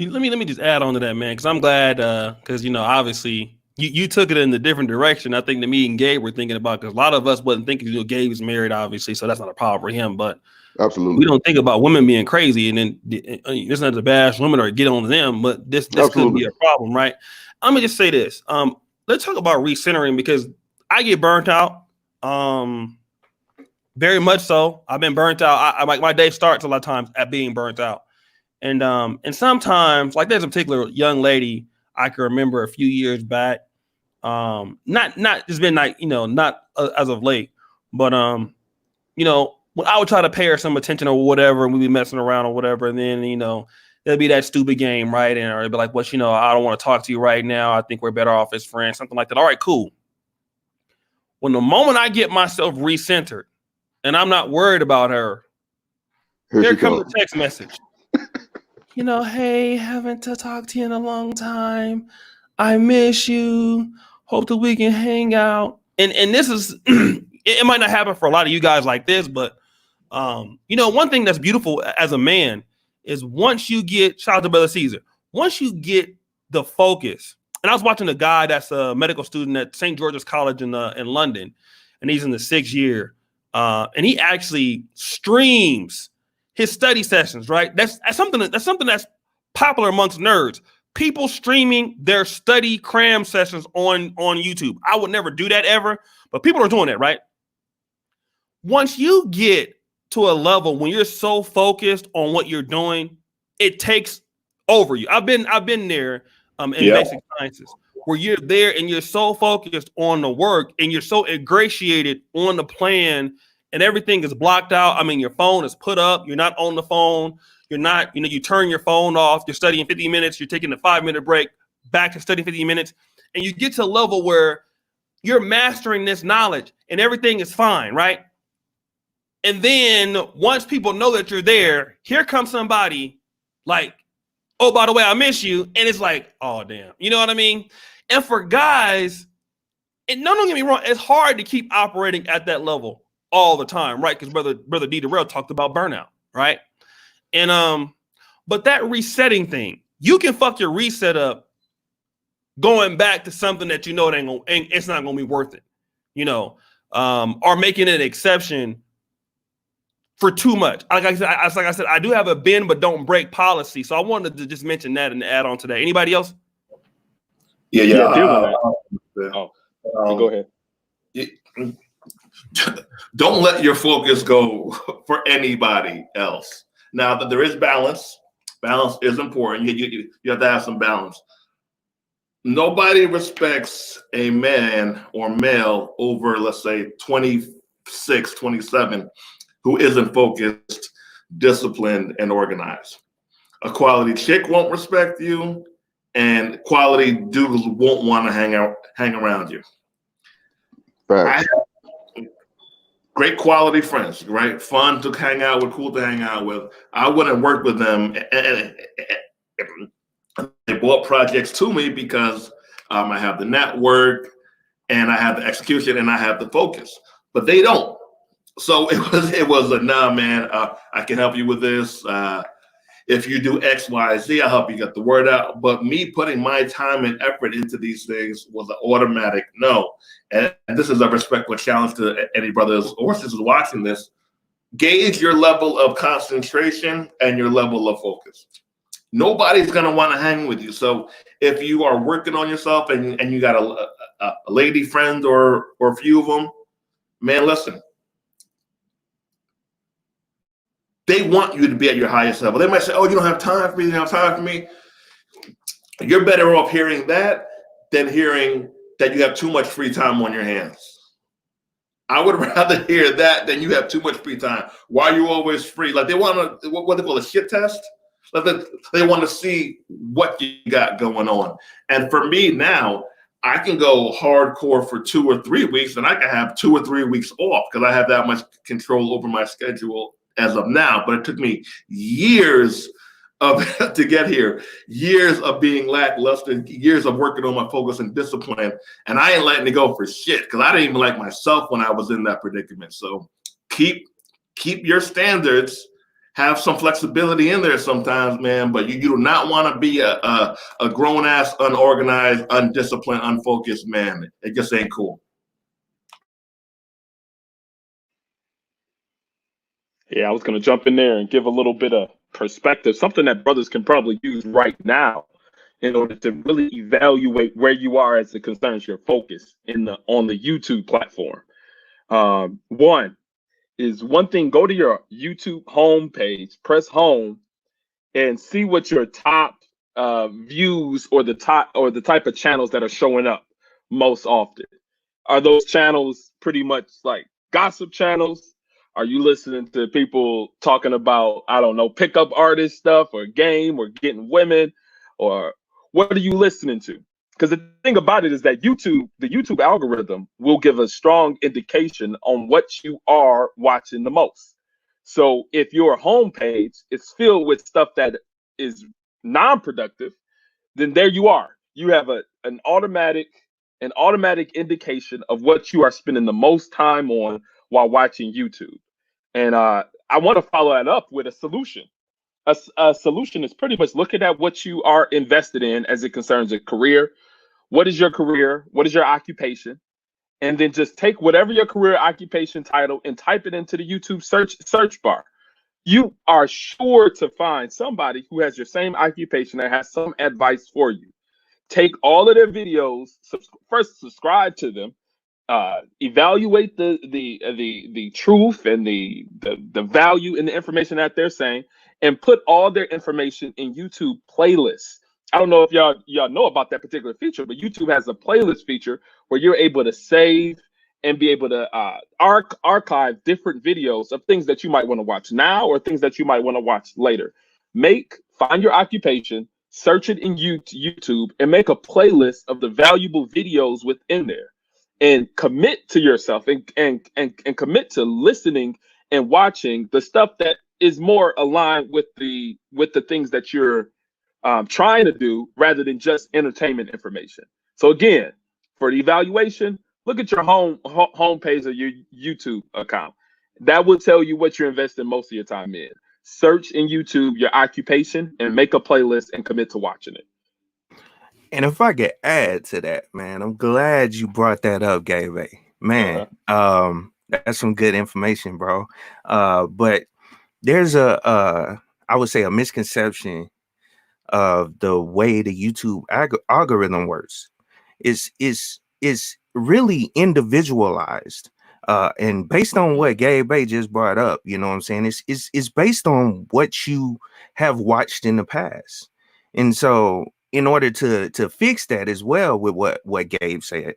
Let me just add on to that, man, because I'm glad, because obviously you took it in a different direction. I think that me and Gabe were thinking about, because a lot of us wasn't thinking. Gabe is married, obviously, so that's not a problem for him. But absolutely, we don't think about women being crazy, and then this is not to bash women or get on them, but this could be a problem, right? I'm gonna just say this. Let's talk about recentering, because I get burnt out. Very much so. I've been burnt out. I like my day starts a lot of times at being burnt out. And sometimes, like, there's a particular young lady I can remember a few years back. Not it's been like, not as of late, but when I would try to pay her some attention or whatever, and we'd be messing around or whatever, and then there'd be that stupid game, right? And or it'd be like, well, I don't want to talk to you right now. I think we're better off as friends, something like that. All right, cool. When the moment I get myself recentered and I'm not worried about her, here comes the text message. Hey, haven't talked to you in a long time. I miss you. Hope that we can hang out. And this is, it might not happen for a lot of you guys like this, but one thing that's beautiful as a man is once you get, shout out to Brother Caesar, once you get the focus. And I was watching a guy that's a medical student at St. George's College in London, and he's in the 6th year. And he actually streams his study sessions, right? That's something that's popular amongst nerds. People streaming their study cram sessions on YouTube. I would never do that ever, but people are doing that, right? Once you get to a level when you're so focused on what you're doing, it takes over you. I've been there in basic sciences where you're there and you're so focused on the work and you're so ingratiated on the plan and everything is blocked out. I mean, your phone is put up. You're not on the phone. You're not, you turn your phone off. You're studying 50 minutes. You're taking a 5-minute break, back to studying 50 minutes. And you get to a level where you're mastering this knowledge and everything is fine, right? And then once people know that you're there, here comes somebody like, oh, by the way, I miss you. And it's like, oh, damn. You know what I mean? And for guys, and don't get me wrong, it's hard to keep operating at that level all the time, right? Because brother D. Darrell talked about burnout, right? And but that resetting thing, you can fuck your reset up going back to something that you know it's not gonna be worth it, or making an exception for too much. Like I said, I do have a bend but don't break policy, so I wanted to just mention that and add on to that. Anybody else? Yeah. Go ahead. Don't let your focus go for anybody else. Now that there is balance is important. You have to have some balance. Nobody respects a man or male over, let's say, 26, 27, who isn't focused, disciplined, and organized. A quality chick won't respect you, and quality dudes won't want to hang around you. Facts. Great quality friends, right? Fun to hang out with, cool to hang out with. I wouldn't work with them. And they brought projects to me because I have the network and I have the execution and I have the focus, but they don't. So it was a nah, man. I can help you with this. If you do X, Y, Z, I'll help you get the word out. But me putting my time and effort into these things was an automatic no. And this is a respectful challenge to any brothers or sisters watching this. Gauge your level of concentration and your level of focus. Nobody's going to want to hang with you. So if you are working on yourself and you got a lady friend or a few of them, man, listen. They want you to be at your highest level. They might say, oh, you don't have time for me. You don't have time for me. You're better off hearing that than hearing that you have too much free time on your hands. I would rather hear that than you have too much free time. Why are you always free? Like they want to, what they call a shit test. Like they want to see what you got going on. And for me now, I can go hardcore for 2 or 3 weeks and I can have 2 or 3 weeks off because I have that much control over my schedule as of now, but it took me years to get here, years of being lackluster, years of working on my focus and discipline, and I ain't letting it go for shit because I didn't even like myself when I was in that predicament. So keep your standards, have some flexibility in there sometimes, man, but you do not want to be a grown-ass, unorganized, undisciplined, unfocused man. It just ain't cool. Yeah, I was going to jump in there and give a little bit of perspective, something that brothers can probably use right now in order to really evaluate where you are as it concerns your focus on the YouTube platform. One thing, go to your YouTube homepage, press home, and see what your top views or the type of channels that are showing up most often. Are those channels pretty much like gossip channels? Are you listening to people talking about, I don't know, pickup artist stuff or game or getting women? Or what are you listening to? Because the thing about it is that the YouTube algorithm will give a strong indication on what you are watching the most. So if your homepage is filled with stuff that is non-productive, then there you are. You have an automatic indication of what you are spending the most time on while watching YouTube. And I want to follow that up with a solution. A solution is pretty much looking at what you are invested in as it concerns a career. What is your career? What is your occupation? And then just take whatever your career occupation title and type it into the YouTube search bar. You are sure to find somebody who has your same occupation that has some advice for you. Take all of their videos, first subscribe to them, evaluate the truth and the value in the information that they're saying, and put all their information in YouTube playlists. I don't know if y'all know about that particular feature, but YouTube has a playlist feature where you're able to save and be able to archive different videos of things that you might want to watch now or things that you might want to watch later. Find your occupation, search it in YouTube, and make a playlist of the valuable videos within there, and commit to yourself and commit to listening and watching the stuff that is more aligned with the things that you're trying to do rather than just entertainment information. So again, for the evaluation, look at your home page of your YouTube account. That will tell you what you're investing most of your time in. Search in YouTube your occupation and make a playlist and commit to watching it. And if I could add to that, man, I'm glad you brought that up, Gabe. Man, that's some good information, bro. But there's I would say a misconception of the way the YouTube algorithm works. Is really individualized. And based on what Gabe Bay just brought up, you know what I'm saying? It's based on what you have watched in the past. And so in order to fix that as well with what Gabe said,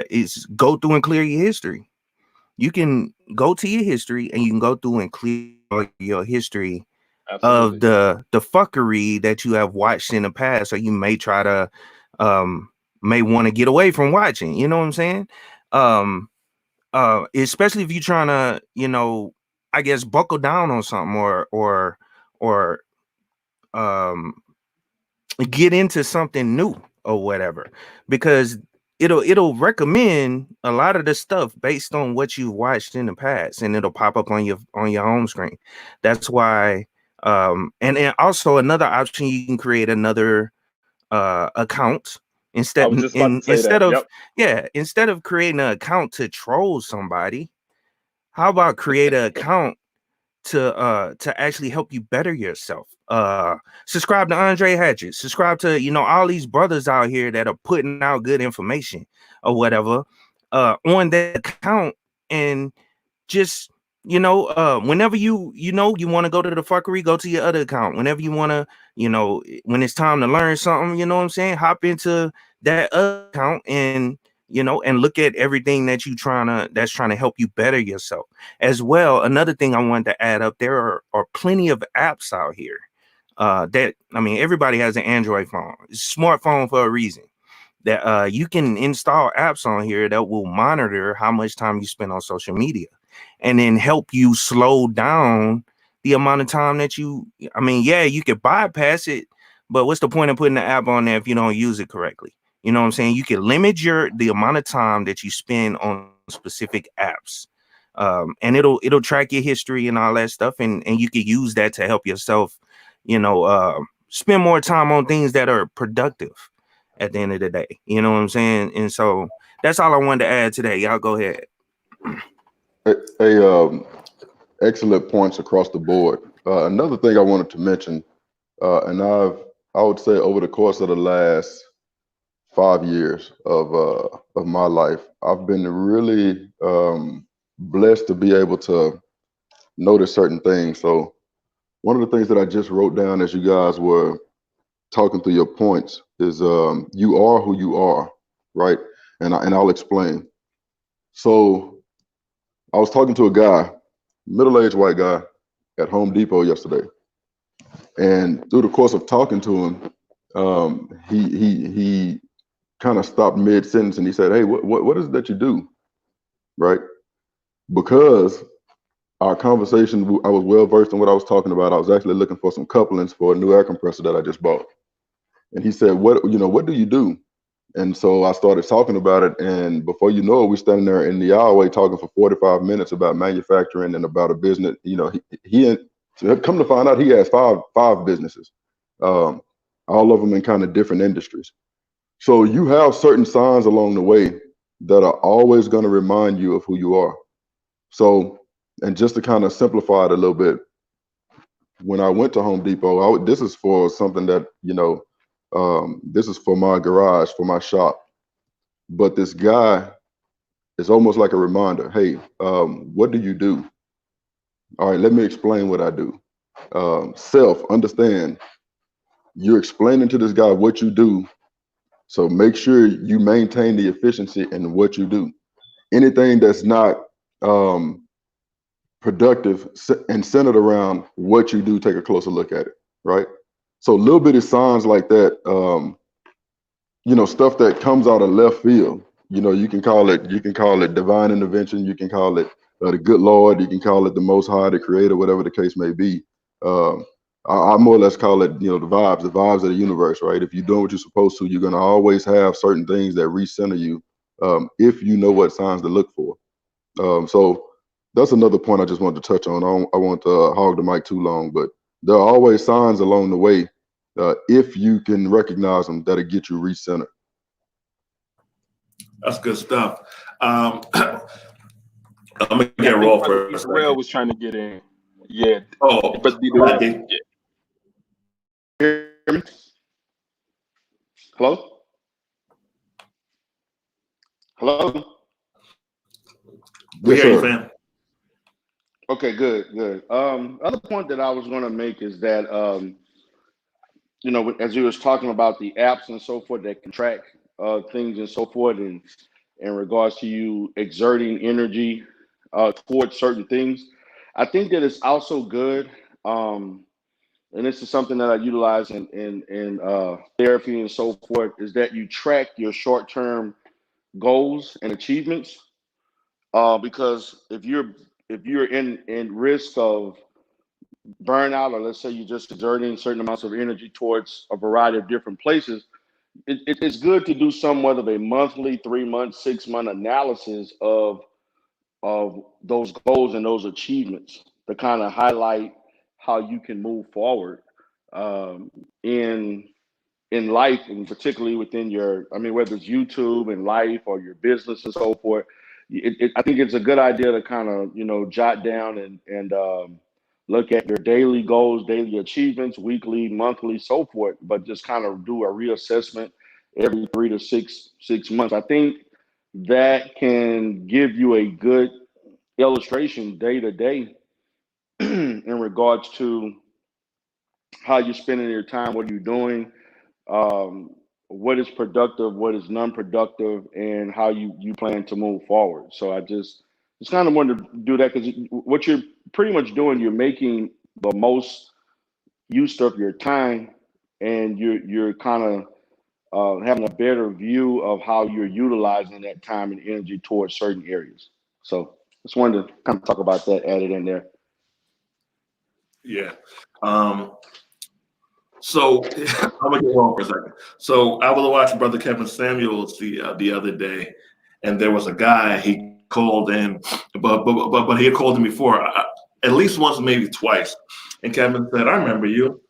is go through and clear your history. You can go to your history and you can go through and clear your history of the fuckery that you have watched in the past, or you may try to may want to get away from watching, you know what I'm saying? Especially if you're trying to, you know, I guess buckle down on something or get into something new or whatever, because it'll recommend a lot of the stuff based on what you've watched in the past, and it'll pop up on your home screen. That's why and then also another option, you can create another account instead of creating an account to troll somebody. How about create an account to actually help you better yourself? Subscribe to Andre Hatchett, subscribe to, you know, all these brothers out here that are putting out good information or whatever on that account. And just, you know, whenever you want to go to the fuckery, go to your other account. Whenever you want to, you know, when it's time to learn something, you know what I'm saying, hop into that other account and, you know, and look at everything that's trying to help you better yourself as well. Another thing I wanted to add up, there are plenty of apps out here that, I mean, everybody has an Android phone. It's a smartphone for a reason. That you can install apps on here that will monitor how much time you spend on social media, and then help you slow down the amount of time that you could bypass it, but what's the point of putting the app on there if you don't use it correctly? You know what I'm saying? You can limit the amount of time that you spend on specific apps, and it'll track your history and all that stuff, and you can use that to help yourself, you know, spend more time on things that are productive at the end of the day. You know what I'm saying? And so that's all I wanted to add today. Y'all go ahead. Excellent points across the board. Another thing I wanted to mention, and I would say over the course of the last 5 years of my life, I've been really blessed to be able to notice certain things. So one of the things that I just wrote down as you guys were talking through your points is you are who you are, right? And I'll explain. So I was talking to a guy, middle-aged white guy, at Home Depot yesterday, and through the course of talking to him, he kind of stopped mid-sentence and he said, "Hey, what is it that you do?" Right? Because our conversation, I was well versed in what I was talking about. I was actually looking for some couplings for a new air compressor that I just bought. And he said, what do you do?" And so I started talking about it, and before you know it, we're standing there in the aisleway talking for 45 minutes about manufacturing and about a business. You know, he come to find out he has five businesses, all of them in kind of different industries. So you have certain signs along the way that are always going to remind you of who you are. So, and just to kind of simplify it a little bit, when I went to Home Depot, this is for something that, you know, this is for my garage, for my shop. But this guy is almost like a reminder. Hey, what do you do? All right, let me explain what I do. Self, understand you're explaining to this guy what you do. So make sure you maintain the efficiency in what you do. Anything that's not productive and centered around what you do, take a closer look at it, right? So little bitty signs like that, stuff that comes out of left field. You can call it divine intervention. You can call it the good Lord. You can call it the Most High, the Creator, whatever the case may be. I more or less call it, the vibes of the universe, right? If you're doing what you're supposed to, you're gonna always have certain things that recenter you, if you know what signs to look for. So that's another point I just wanted to touch on. I won't hog the mic too long, but there are always signs along the way, if you can recognize them, that'll get you recentered. That's good stuff. I'm gonna get roll for a Darrell was trying to get in. Yeah. Oh, but hear me? Hello? Hello? We Yes, hear you, sir. fam. Okay, good. Other point that I was going to make is that, as you was talking about the apps and so forth that can track things and so forth, and in regards to you exerting energy towards certain things, I think that it's also good. And this is something that I utilize in therapy and so forth, is that you track your short-term goals and achievements. Because if you're in risk of burnout, or let's say you're just exerting certain amounts of energy towards a variety of different places, it's good to do somewhat of a monthly, 3 month, 6 month analysis of those goals and those achievements to kind of highlight how you can move forward in life, and particularly within whether it's YouTube and life or your business and so forth. I think it's a good idea to kind of, jot down and look at your daily goals, daily achievements, weekly, monthly, so forth, but just kind of do a reassessment every 3 to 6 months. I think that can give you a good illustration day to day in regards to how you're spending your time, what you're doing, what is productive, what is non-productive, and how you plan to move forward. So I just kind of wanted to do that, because what you're pretty much doing, you're making the most use of your time, and you're kind of having a better view of how you're utilizing that time and energy towards certain areas. So just wanted to kind of talk about that, added in there. Yeah. So I'm gonna get on for a second. So I was watching Brother Kevin Samuels the other day, and there was a guy he called in, but he had called him before, at least once, maybe twice. And Kevin said, "I remember you."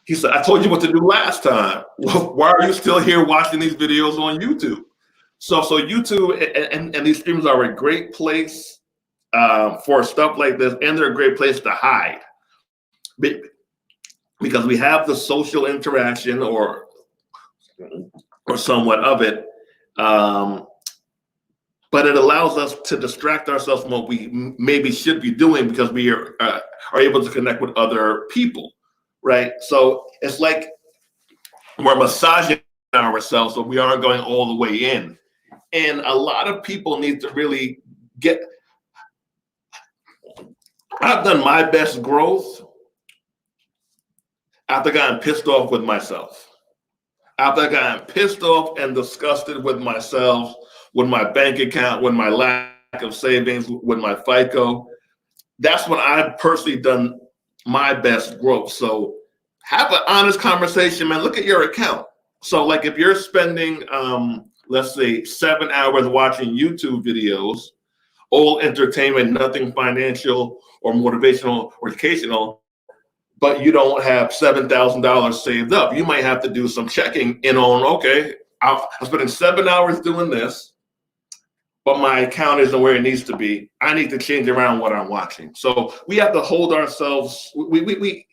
He said, "I told you what to do last time. Why are you still here watching these videos on YouTube?" So YouTube and these streams are a great place for stuff like this, and they're a great place to hide. Because we have the social interaction or somewhat of it, but it allows us to distract ourselves from what we maybe should be doing, because we are able to connect with other people, right? So it's like we're massaging ourselves, so we aren't going all the way in. And a lot of people need to really get. I've done my best growth after getting pissed off with myself, after getting pissed off and disgusted with myself, with my bank account, with my lack of savings, with my FICO. That's when I've personally done my best growth. So have an honest conversation, man. Look at your account. So like if you're spending, let's say 7 hours watching YouTube videos, all entertainment, nothing financial or motivational or educational, but you don't have $7,000 saved up, you might have to do some checking in on, okay, I'm spending 7 hours doing this, but my account isn't where it needs to be. I need to change around what I'm watching. So we have to hold ourselves, we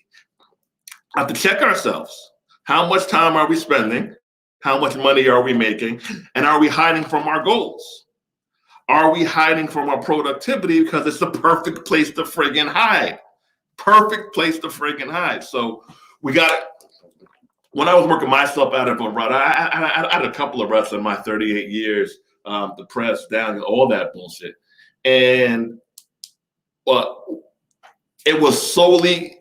have to check ourselves. How much time are we spending? How much money are we making? And are we hiding from our goals? Are we hiding from our productivity because it's the perfect place to friggin' hide? Perfect place to freaking hide. So we got it. When I was working myself out of a rut, I had a couple of ruts in my 38 years, depressed, down, all that bullshit. And it was solely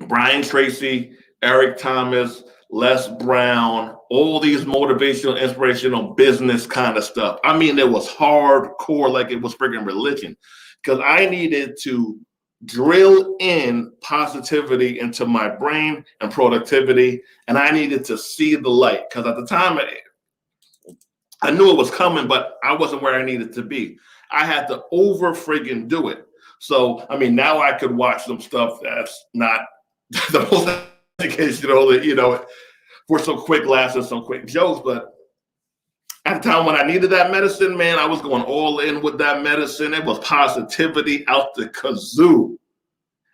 Brian Tracy, Eric Thomas, Les Brown, all these motivational, inspirational business kind of stuff. I mean, it was hardcore, like it was freaking religion, because I needed to drill in positivity into my brain and productivity, and I needed to see the light, because at the time I knew it was coming, but I wasn't where I needed to be. I had to over friggin' do it. So, I mean, now I could watch some stuff that's not the most educational, for some quick laughs and some quick jokes. But at the time when I needed that medicine, man, I was going all in with that medicine. It was positivity out the kazoo,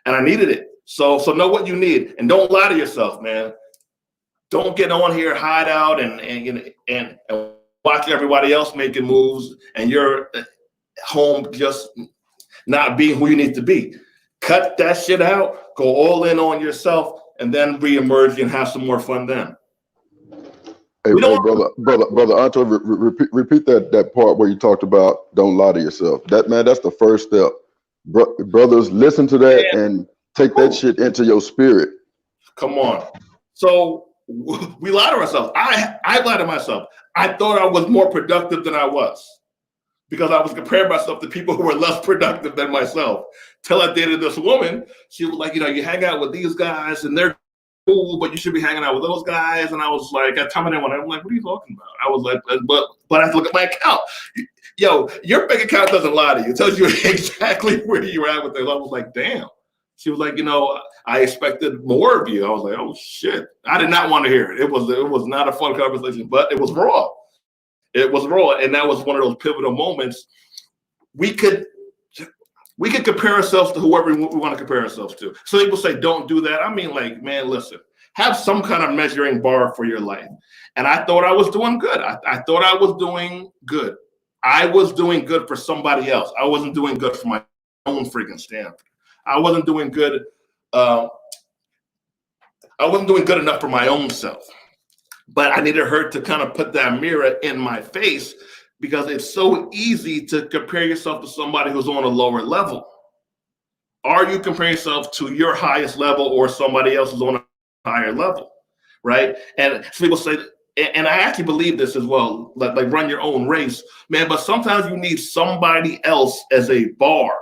and I needed it. So know what you need, and don't lie to yourself, man. Don't get on here, hide out, and watch everybody else making moves, and you're home just not being who you need to be. Cut that shit out. Go all in on yourself, and then reemerge and have some more fun then. Hey, brother Anto, repeat that part where you talked about don't lie to yourself. That's the first step. Brothers, listen to that and take that shit into your spirit. Come on. So we lie to ourselves. I lie to myself. I thought I was more productive than I was, because I was comparing myself to people who were less productive than myself. Till I dated this woman. She was like, you hang out with these guys and they're cool, but you should be hanging out with those guys. And I was like, at the time I didn't want to, I'm like, what are you talking about? I was like, but I have to look at my account. Yo, your bank account doesn't lie to you. It tells you exactly where you're at with it. I was like, damn. She was like, I expected more of you. I was like, oh shit. I did not want to hear it. It was not a fun conversation, but it was raw. It was raw. And that was one of those pivotal moments. We could compare ourselves to whoever we want to compare ourselves to. So people say, don't do that. I mean, like, man, listen, have some kind of measuring bar for your life. And I thought I was doing good. I thought I was doing good. I was doing good for somebody else. I wasn't doing good for my own freaking standard. I wasn't doing good. I wasn't doing good enough for my own self. But I needed her to kind of put that mirror in my face, because it's so easy to compare yourself to somebody who's on a lower level. Are you comparing yourself to your highest level or somebody else who's on a higher level, right? And so people say, and I actually believe this as well, like run your own race, man, but sometimes you need somebody else as a bar.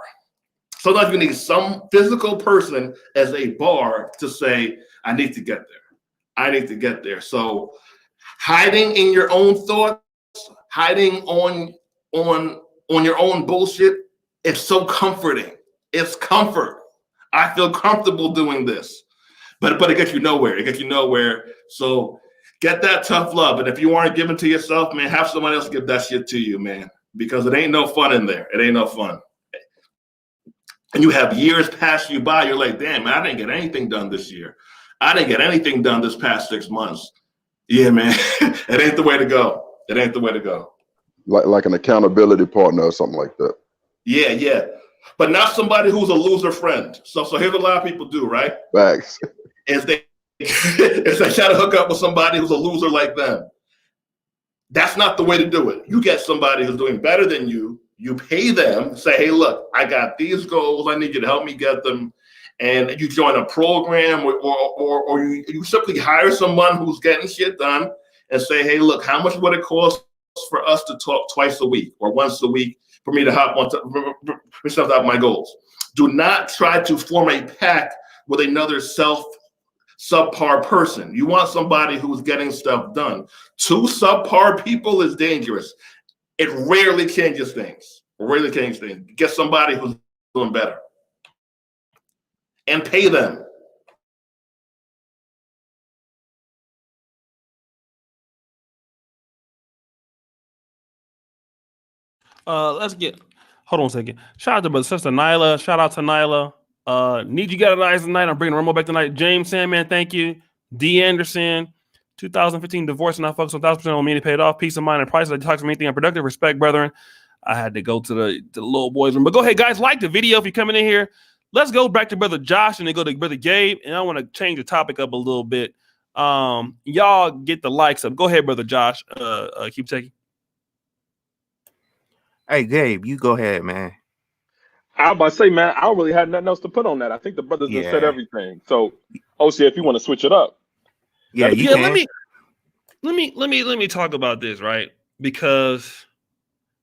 Sometimes you need some physical person as a bar to say, I need to get there. I need to get there. So hiding in your own thoughts, hiding on your own bullshit, it's so comforting. It's comfort. I feel comfortable doing this. But it gets you nowhere. It gets you nowhere. So get that tough love. And if you aren't giving to yourself, man, have somebody else give that shit to you, man. Because it ain't no fun in there. It ain't no fun. And you have years pass you by. You're like, damn, man, I didn't get anything done this year. I didn't get anything done this past 6 months. Yeah, man, it ain't the way to go. It ain't the way to go. Like an accountability partner or something like that. Yeah. But not somebody who's a loser friend. So here's what a lot of people do, right? Facts. Is they try to hook up with somebody who's a loser like them. That's not the way to do it. You get somebody who's doing better than you. You pay them, say, hey, look, I got these goals. I need you to help me get them. And you join a program or you simply hire someone who's getting shit done and say, hey, look, how much would it cost for us to talk twice a week or once a week for me to hop on stuff out my goals? Do not try to form a pact with another subpar person. You want somebody who's getting stuff done. 2 subpar people is dangerous. It rarely changes things. Get somebody who's doing better. And pay them. Hold on a second. Shout out to my sister Nyla. Shout out to Nyla. Need you guys tonight. I'm bringing Ramo back tonight. James Sandman, thank you. D. Anderson, 2015 divorce and I focus on 1,000% on meaning paid off. Peace of mind and prices. I talk to anything unproductive. Respect, brethren. I had to go to the little boys' room. But go ahead, guys, like the video if you're coming in here. Let's go back to Brother Josh and then go to Brother Gabe. And I want to change the topic up a little bit. Y'all get the likes up. Go ahead, Brother Josh. Keep taking. Hey, Gabe, you go ahead, man. I was about to say, man, I don't really have nothing else to put on that. I think the brothers have said everything. So, OC, if you want to switch it up, yeah, you can. Let me talk about this, right? Because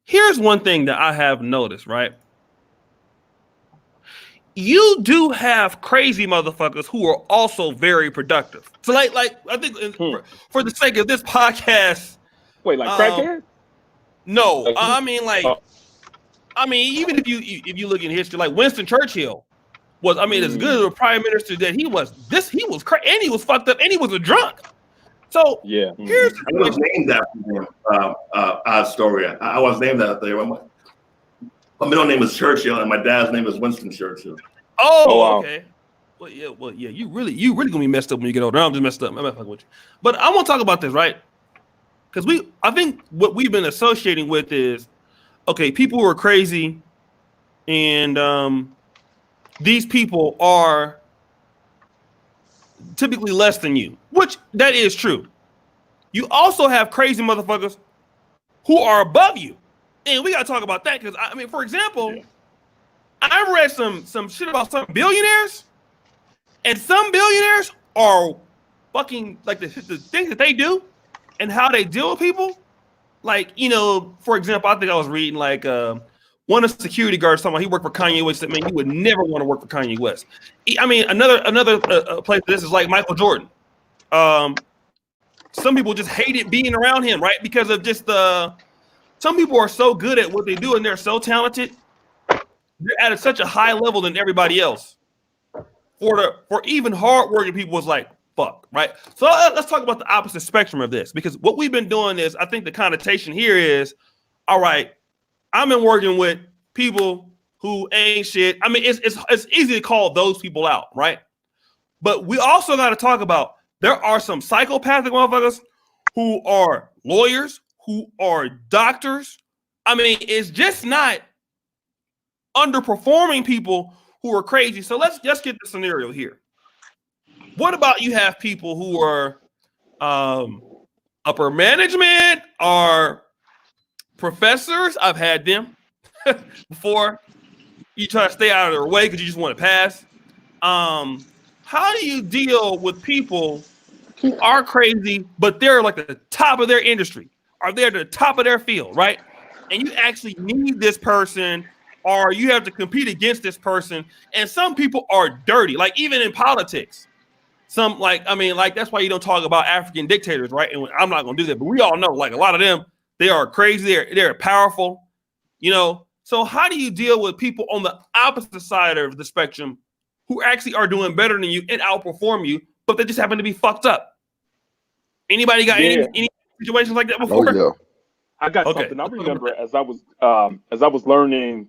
here's one thing that I have noticed, right? You do have crazy motherfuckers who are also very productive. So, like I think for the sake of this podcast, wait, like crackhead? No, I mean even if you look in history, like Winston Churchill was, I mean, as good as a prime minister that he was, and he was fucked up, and he was a drunk. So yeah, here's I was named after him. Odd story. I was named after him. My middle name is Churchill, and my dad's name is Winston Churchill. Oh, wow. Okay. Well, yeah. You really gonna be messed up when you get older. I'm just messed up. I'm not fucking with you. But I want to talk about this, right? Because I think what we've been associating with is, okay, people who are crazy, and these people are typically less than you, which that is true. You also have crazy motherfuckers who are above you, and we gotta talk about that because I mean, for example, I read some shit about some billionaires, and some billionaires are fucking like the things that they do and how they deal with people. Like, you know, for example, I think I was reading like one of the security guards talking about he worked for Kanye West. Said, man, you would never want to work for Kanye West. I mean, another place for this is like Michael Jordan. Some people just hated being around him, right? Because of just some people are so good at what they do and they're so talented. They're at such a high level than everybody else. For even hardworking people, it's like, fuck, right? So let's talk about the opposite spectrum of this, because what we've been doing is, I think the connotation here is, all right, I've been working with people who ain't shit. I mean, it's easy to call those people out, right? But we also got to talk about, there are some psychopathic motherfuckers who are lawyers, who are doctors. I mean, it's just not underperforming people who are crazy. So let's just get the scenario here. What about you have people who are upper management, are professors? I've had them before. You try to stay out of their way because you just want to pass. How do you deal with people who are crazy, but they're like at the top of their industry, or they're at the top of their field, right? And you actually need this person, or you have to compete against this person. And some people are dirty, like even in politics. Some that's why you don't talk about African dictators, right? And I'm not gonna do that, but we all know, like, a lot of them, they are crazy, they're powerful, you know. So how do you deal with people on the opposite side of the spectrum who actually are doing better than you and outperform you, but they just happen to be fucked up? Anybody got any situations like that before? Oh, yeah. I got something. I remember as I was learning.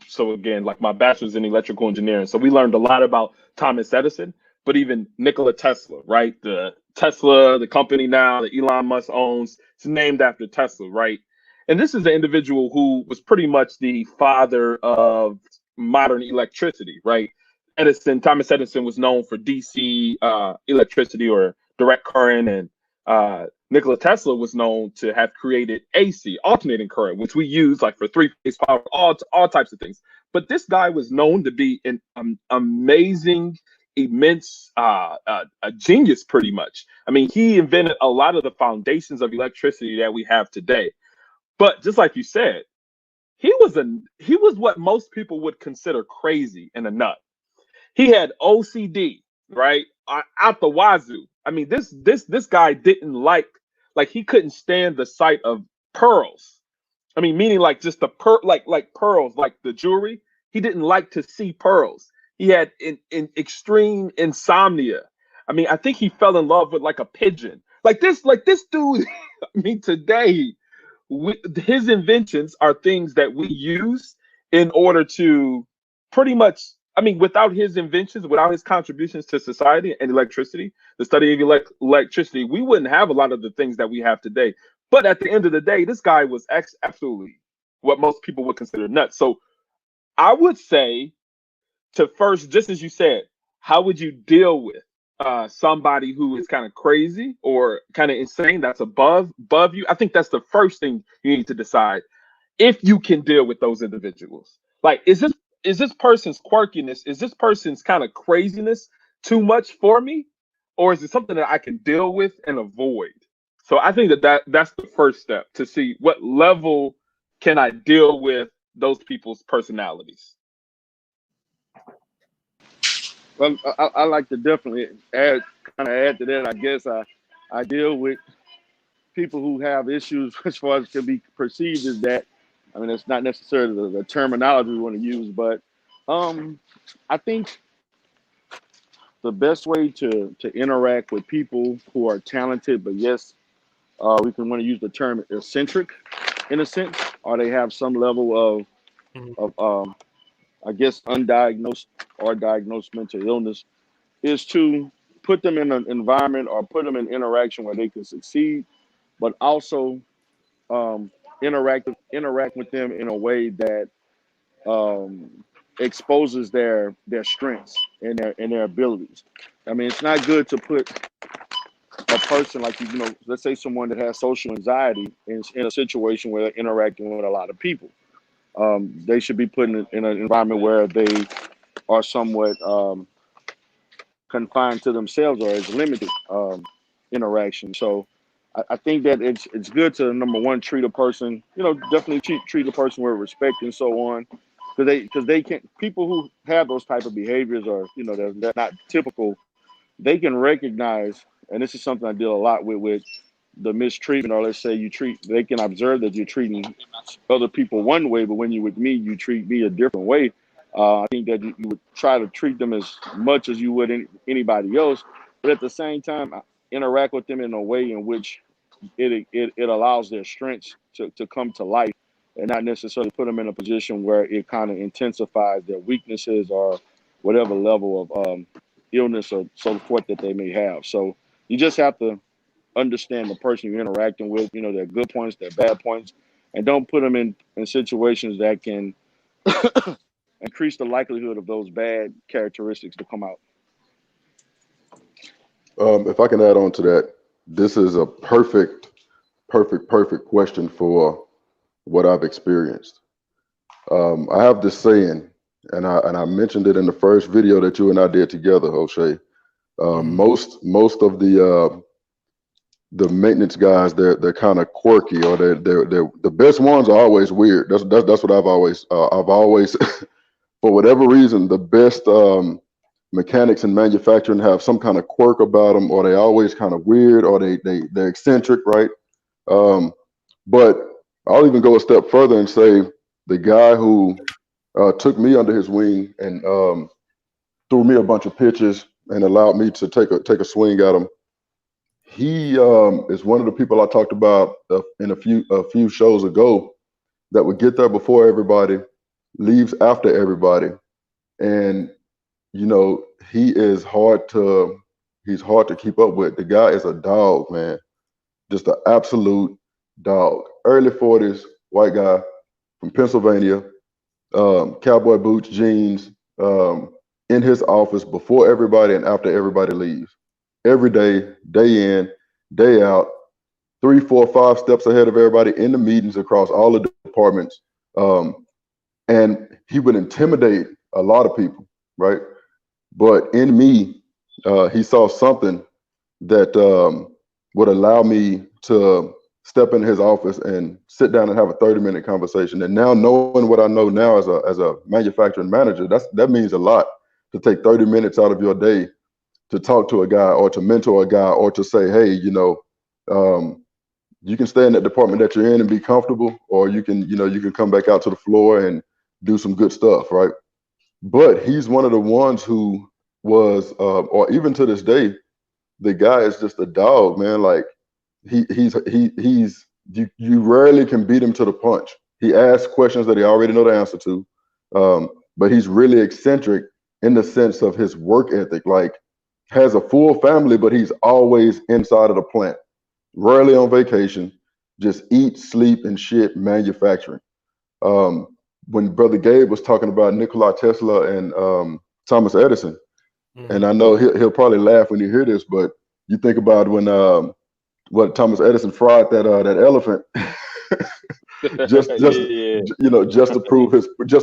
So again, like my bachelor's in electrical engineering, so we learned a lot about Thomas Edison, but even Nikola Tesla, right? The Tesla, the company now that Elon Musk owns, it's named after Tesla, right? And this is an individual who was pretty much the father of modern electricity, right? Thomas Edison was known for DC electricity or direct current, and Nikola Tesla was known to have created AC, alternating current, which we use like for three-phase power, all types of things. But this guy was known to be an amazing, immense a genius, pretty much. I mean, he invented a lot of the foundations of electricity that we have today. But just like you said, he was what most people would consider crazy and a nut. He had OCD, right? Out the wazoo. I mean, this guy didn't like he couldn't stand the sight of pearls. I mean, meaning like just the like pearls, like the jewelry. He didn't like to see pearls. He had in extreme insomnia. I mean, I think he fell in love with like a pigeon. Like this dude. I mean, today, his inventions are things that we use in order to pretty much. I mean, without his inventions, without his contributions to society and electricity, the study of electricity, we wouldn't have a lot of the things that we have today. But at the end of the day, this guy was absolutely what most people would consider nuts. So I would say to first, just as you said, how would you deal with somebody who is kind of crazy or kind of insane that's above you? I think that's the first thing you need to decide if you can deal with those individuals. Like, is this person's quirkiness, is this person's kind of craziness too much for me, or is it something that I can deal with and avoid? So I think that's the first step, to see what level can I deal with those people's personalities. Well, I like to definitely add to that. I guess I deal with people who have issues as far as can be perceived as that. I mean, it's not necessarily the terminology we want to use, but I think the best way to interact with people who are talented, but yes, we can want to use the term eccentric in a sense, or they have some level of I guess undiagnosed or diagnosed mental illness, is to put them in an environment or put them in interaction where they can succeed, but also interact with them in a way that um, exposes their strengths and their abilities. I mean, it's not good to put a person like let's say someone that has social anxiety in a situation where they're interacting with a lot of people. They should be put in an environment where they are somewhat confined to themselves or is limited interaction. So I think that it's good to, number one, treat a person, definitely treat a person with respect and so on, because they can't, people who have those type of behaviors, or they're not typical, they can recognize, and this is something I deal a lot with the mistreatment, or let's say they can observe that you're treating other people one way, but when you're with me, you treat me a different way. I think that you would try to treat them as much as you would anybody else, but at the same time, interact with them in a way in which it allows their strengths to come to life, and not necessarily put them in a position where it kind of intensifies their weaknesses or whatever level of illness or so forth that they may have. So you just have to understand the person you're interacting with, their good points, their bad points, and don't put them in situations that can increase the likelihood of those bad characteristics to come out. If I can add on to that, this is a perfect question for what I've experienced. I have this saying, and I mentioned it in the first video that you and I did together, O'Shea. Most of the maintenance guys, they're kind of quirky, or they're the best ones are always weird. That's what I've always for whatever reason, the best mechanics in manufacturing have some kind of quirk about them, or they always kind of weird, or they're eccentric, right? But I'll even go a step further and say the guy who took me under his wing and threw me a bunch of pitches and allowed me to take a swing at him. He is one of the people I talked about in a few shows ago, that would get there before everybody, leaves after everybody, and he's hard to keep up with. The guy is a dog, man, just an absolute dog. Early 40s, white guy from Pennsylvania, cowboy boots, jeans, in his office before everybody and after everybody leaves. Every day, day in, day out, 3, 4, 5 steps ahead of everybody in the meetings across all the departments. And he would intimidate a lot of people, right? But in me, he saw something that would allow me to step in his office and sit down and have a 30-minute conversation. And now, knowing what I know now as a manufacturing manager, that means a lot, to take 30 minutes out of your day to talk to a guy, or to mentor a guy, or to say, hey, you can stay in that department that you're in and be comfortable, or you can come back out to the floor and do some good stuff, right? But he's one of the ones who was, or even to this day, the guy is just a dog, man. Like you rarely can beat him to the punch. He asks questions that he already know the answer to, but he's really eccentric in the sense of his work ethic. Like, has a full family, but he's always inside of the plant, rarely on vacation, just eat, sleep, and shit manufacturing. when Brother Gabe was talking about Nikola Tesla and Thomas Edison, and I know he'll probably laugh when you hear this, but you think about when what Thomas Edison fried that elephant just just to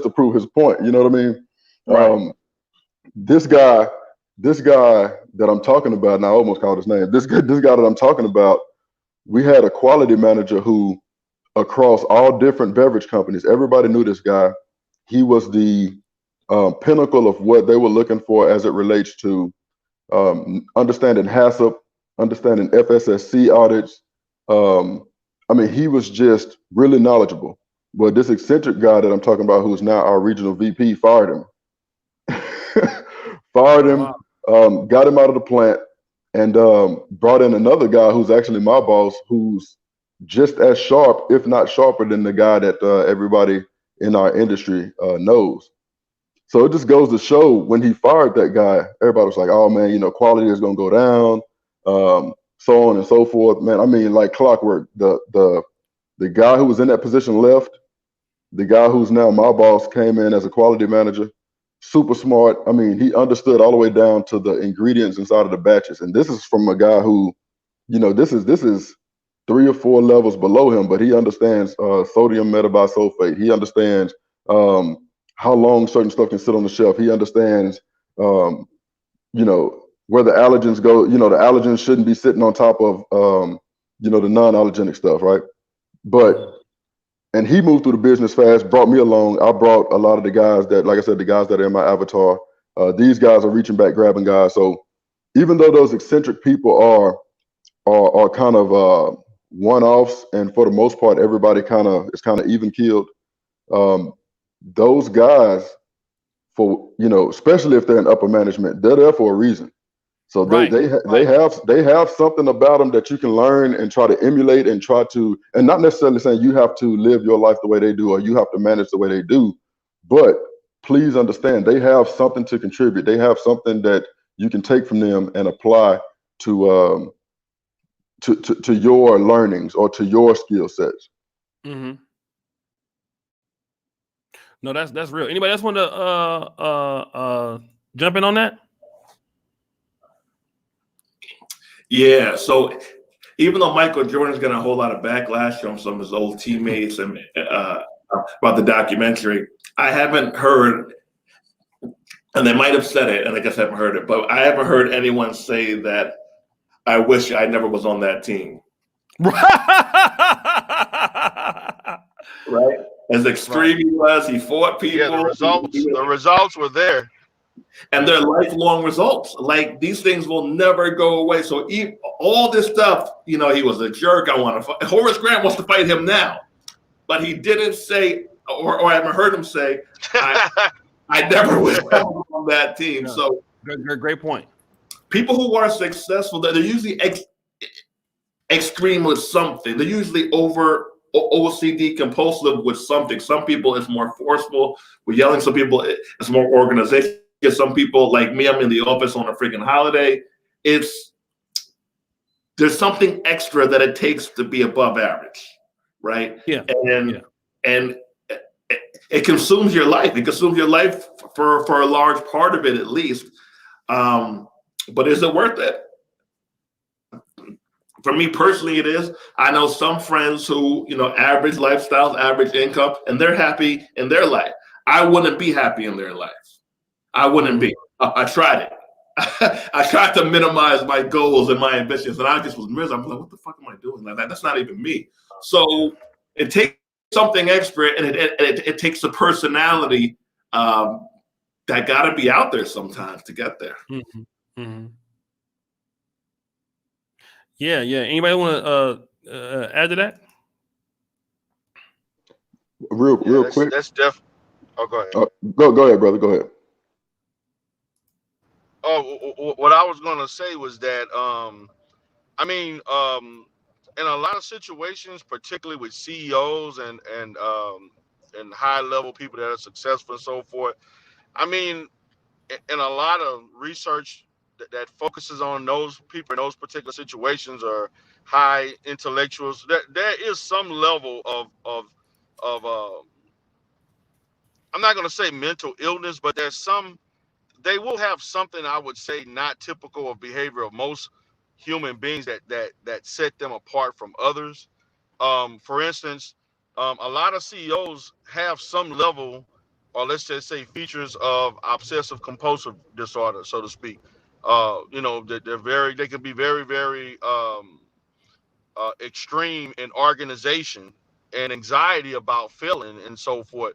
prove his point. You know what I mean? Right. This guy that I'm talking about, and I almost called his name. This guy that I'm talking about, we had a quality manager who, across all different beverage companies, everybody knew this guy. He was the pinnacle of what they were looking for as it relates to understanding HACCP, understanding FSSC audits. I mean, he was just really knowledgeable. But this eccentric guy that I'm talking about, who's now our regional VP, fired him. Fired him, got him out of the plant, and brought in another guy who's actually my boss, who's just as sharp, if not sharper, than the guy that everybody in our industry knows. So it just goes to show, when he fired that guy, everybody was like, "Oh man, quality is gonna go down," so on and so forth. Man, I mean, like clockwork. The guy who was in that position left. The guy who's now my boss came in as a quality manager. Super smart. I mean, he understood all the way down to the ingredients inside of the batches. And this is from a guy who, this is 3 or 4 levels below him, but he understands sodium metabisulfate. He understands how long certain stuff can sit on the shelf. He understands, where the allergens go. The allergens shouldn't be sitting on top of, the non-allergenic stuff, right? And he moved through the business fast, brought me along. I brought a lot of the guys that, like I said, the guys that are in my avatar. These guys are reaching back, grabbing guys. So even though those eccentric people are kind of one-offs, and for the most part, everybody is kind of even keeled. Those guys, especially if they're in upper management, they're there for a reason. So they have something about them that you can learn and try to emulate and and not necessarily saying you have to live your life the way they do or you have to manage the way they do, but please understand they have something to contribute. They have something that you can take from them and apply to your learnings or to your skill sets. Mm-hmm. No, that's real. Anybody else want to jump in on that? Yeah, so even though Michael Jordan's getting a whole lot of backlash from some of his old teammates and about the documentary, I haven't heard, and they might have said it, and I guess I haven't heard it, but I haven't heard anyone say that I wish I never was on that team. Right? As extreme he was, he fought people. Yeah, the results were there. And they're lifelong results. Like, these things will never go away. So all this stuff, he was a jerk. I want to fight. Horace Grant wants to fight him now, but he didn't say, or I haven't heard him say, I never was on that team. Yeah. So great point. People who are successful, they're usually extreme with something. They're usually over OCD compulsive with something. Some people it's more forceful with yelling. Some people it's more organization. Some people, like me, I'm in the office on a freaking holiday. There's something extra that it takes to be above average, right? Yeah. And it consumes your life. It consumes your life for a large part of it, at least. But is it worth it? For me personally, it is. I know some friends who, average lifestyles, average income, and they're happy in their life. I wouldn't be happy in their life. I wouldn't be. I tried it. I tried to minimize my goals and my ambitions, and I just was miserable. I'm like, what the fuck am I doing? Like that? That's not even me. So it takes something extra, and it takes a personality that got to be out there sometimes to get there. Mm-hmm. Mm-hmm. Yeah. Anybody want to add to that? Real quick. That's definitely. Oh, go ahead. Go ahead, brother. Go ahead. Oh, what I was gonna say was that in a lot of situations, particularly with CEOs and high level people that are successful and so forth, in a lot of research that focuses on those people in those particular situations or high intellectuals, there is some level of I'm not going to say mental illness, but they will have something, I would say, not typical of behavior of most human beings that set them apart from others. For instance, a lot of CEOs have some level, or let's just say features of obsessive compulsive disorder, so to speak. They can be very, very extreme in organization and anxiety about failing and so forth.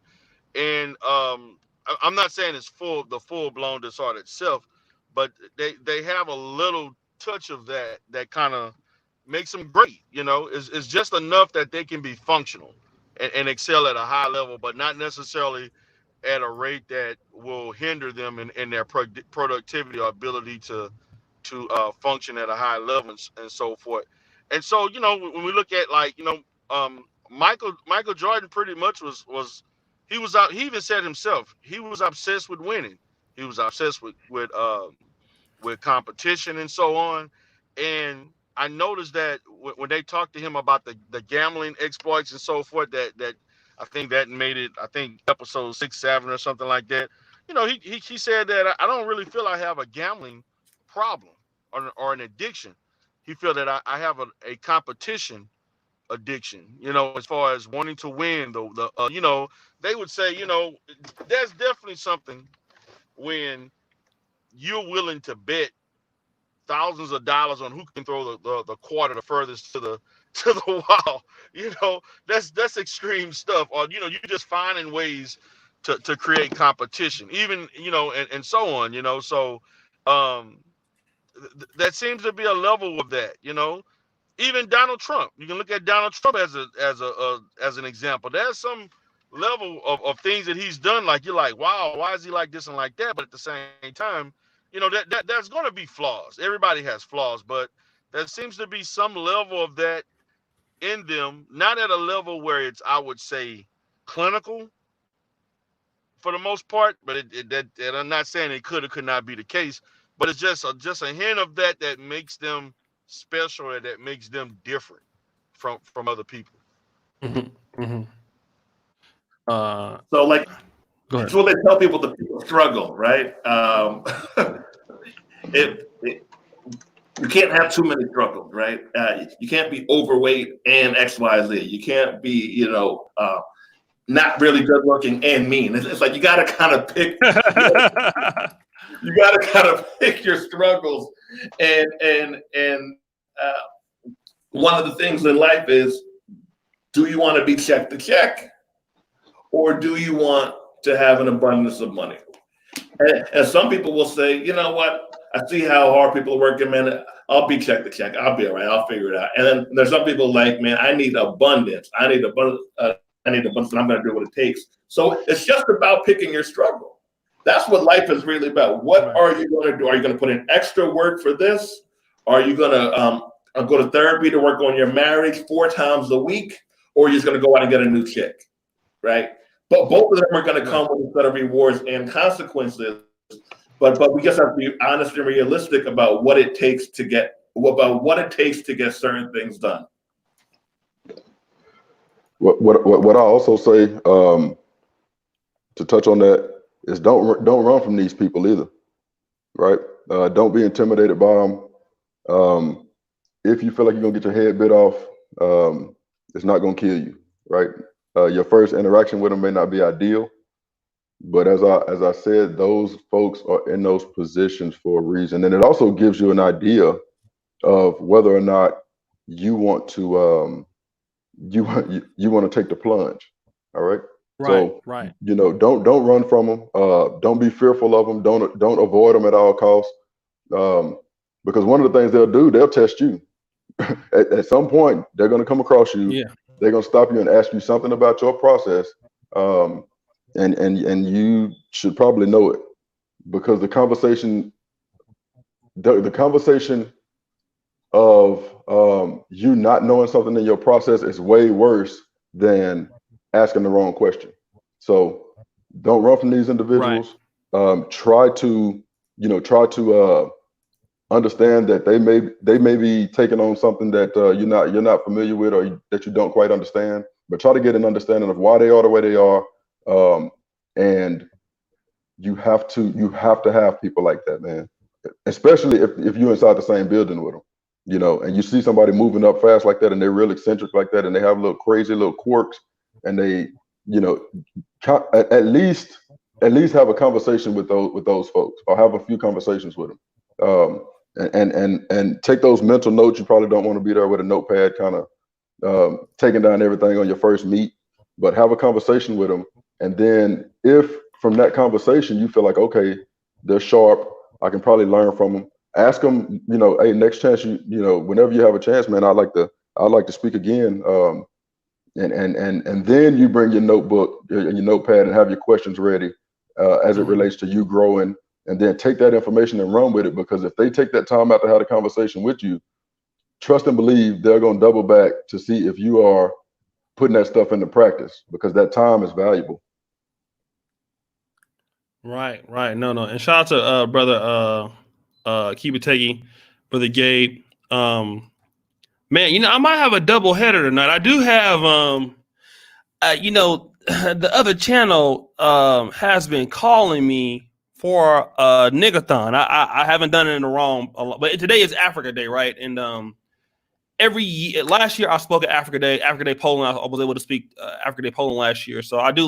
And I'm not saying it's the full blown disorder itself, but they have a little touch of that kind of makes them great. It's just enough that they can be functional and excel at a high level, but not necessarily at a rate that will hinder them in their productivity or ability to function at a high level and so forth. And so, when we look at, like, Michael Jordan pretty much he was out. He even said himself he was obsessed with winning. He was obsessed with competition and so on. And I noticed that when they talked to him about the gambling exploits and so forth, that I think that made it, I think, episode 6, 7 or something like that. He said that I don't really feel I have a gambling problem or an addiction. He feel that I have a competition addiction, as far as wanting to win. They would say, there's definitely something when you're willing to bet thousands of dollars on who can throw the quarter the furthest to the wall. That's extreme stuff. Or you're just finding ways to create competition, even, and so on. So um, that seems to be a level of that. Even Donald Trump. You can look at Donald Trump as an example. There's some level of things that he's done. Like, you're like, wow, why is he like this and like that? But at the same time, that there's going to be flaws. Everybody has flaws, but there seems to be some level of that in them. Not at a level where it's, I would say, clinical for the most part. But and I'm not saying it could or could not be the case. But it's just a hint of that makes them special, and that makes them different from other people. Mm-hmm. Mm-hmm. So, like, Go ahead. it's what they tell people to struggle, right? You can't have too many struggles, right? You can't be overweight and XYZ. You can't be, not really good looking and mean. It's like you got to kind of pick. You got to kind of pick your struggles, and one of the things in life is, do you want to be check to check, or do you want to have an abundance of money? And some people will say, you know what? I see how hard people are working, man. I'll be check to check. I'll be all right. I'll figure it out. And then there's some people like, man, I need abundance. I need abundance, and I'm going to do what it takes. So it's just about picking your struggle. That's what life is really about. What are you going to do? Are you going to put in extra work for this? Are you going to go to therapy to work on your marriage 4 times a week? Or are you just going to go out and get a new chick, right? But both of them are going to come with a set of rewards and consequences. But we just have to be honest and realistic about what it takes to get certain things done. What I also say, to touch on that, is don't run from these people either, right? Don't be intimidated by them. If you feel like you're gonna get your head bit off, it's not gonna kill you, right? Your first interaction with them may not be ideal, but as I said, those folks are in those positions for a reason, and it also gives you an idea of whether or not you want to you want to take the plunge. All right. So, don't run from them. Don't be fearful of them. Don't avoid them at all costs. Because one of the things they'll test you. at some point, they're going to come across you. Yeah. They're going to stop you and ask you something about your process. And you should probably know it, because the conversation of you not knowing something in your process is way worse than asking the wrong question. So don't run from these individuals. Try to understand that they may be taking on something that you're not familiar with, or that you don't quite understand. But try to get an understanding of why they are the way they are, And you have to have people like that, man. Especially if you're inside the same building with them, you know, and you see somebody moving up fast like that, and they're real eccentric like that, and they have little crazy little quirks, and they, you know, at least have a conversation with those folks, or have a few conversations with them, and take those mental notes. You probably don't want to be there with a notepad, kind of taking down everything on your first meet, but have a conversation with them, and then if from that conversation you feel like, okay, they're sharp, I can probably learn from them. Ask them, you know, hey, next chance, you know, whenever you have a chance, man, I'd like to speak again. And then you bring your notebook and your notepad and have your questions ready as it relates to you growing, and then take that information and run with it. Because if they take that time out to have a conversation with you, trust and believe they're going to double back to see if you are putting that stuff into practice, because that time is valuable. Right. No. And shout out to brother Keep It Teggy, brother Gabe. Man, you know, I might have a double header tonight. I do have you know, the other channel has been calling me for a niggathon. I haven't done it in the wrong, but today is Africa Day, right? And every year, last year I spoke at Africa Day Poland. I was able to speak Africa Day Poland last year, so I do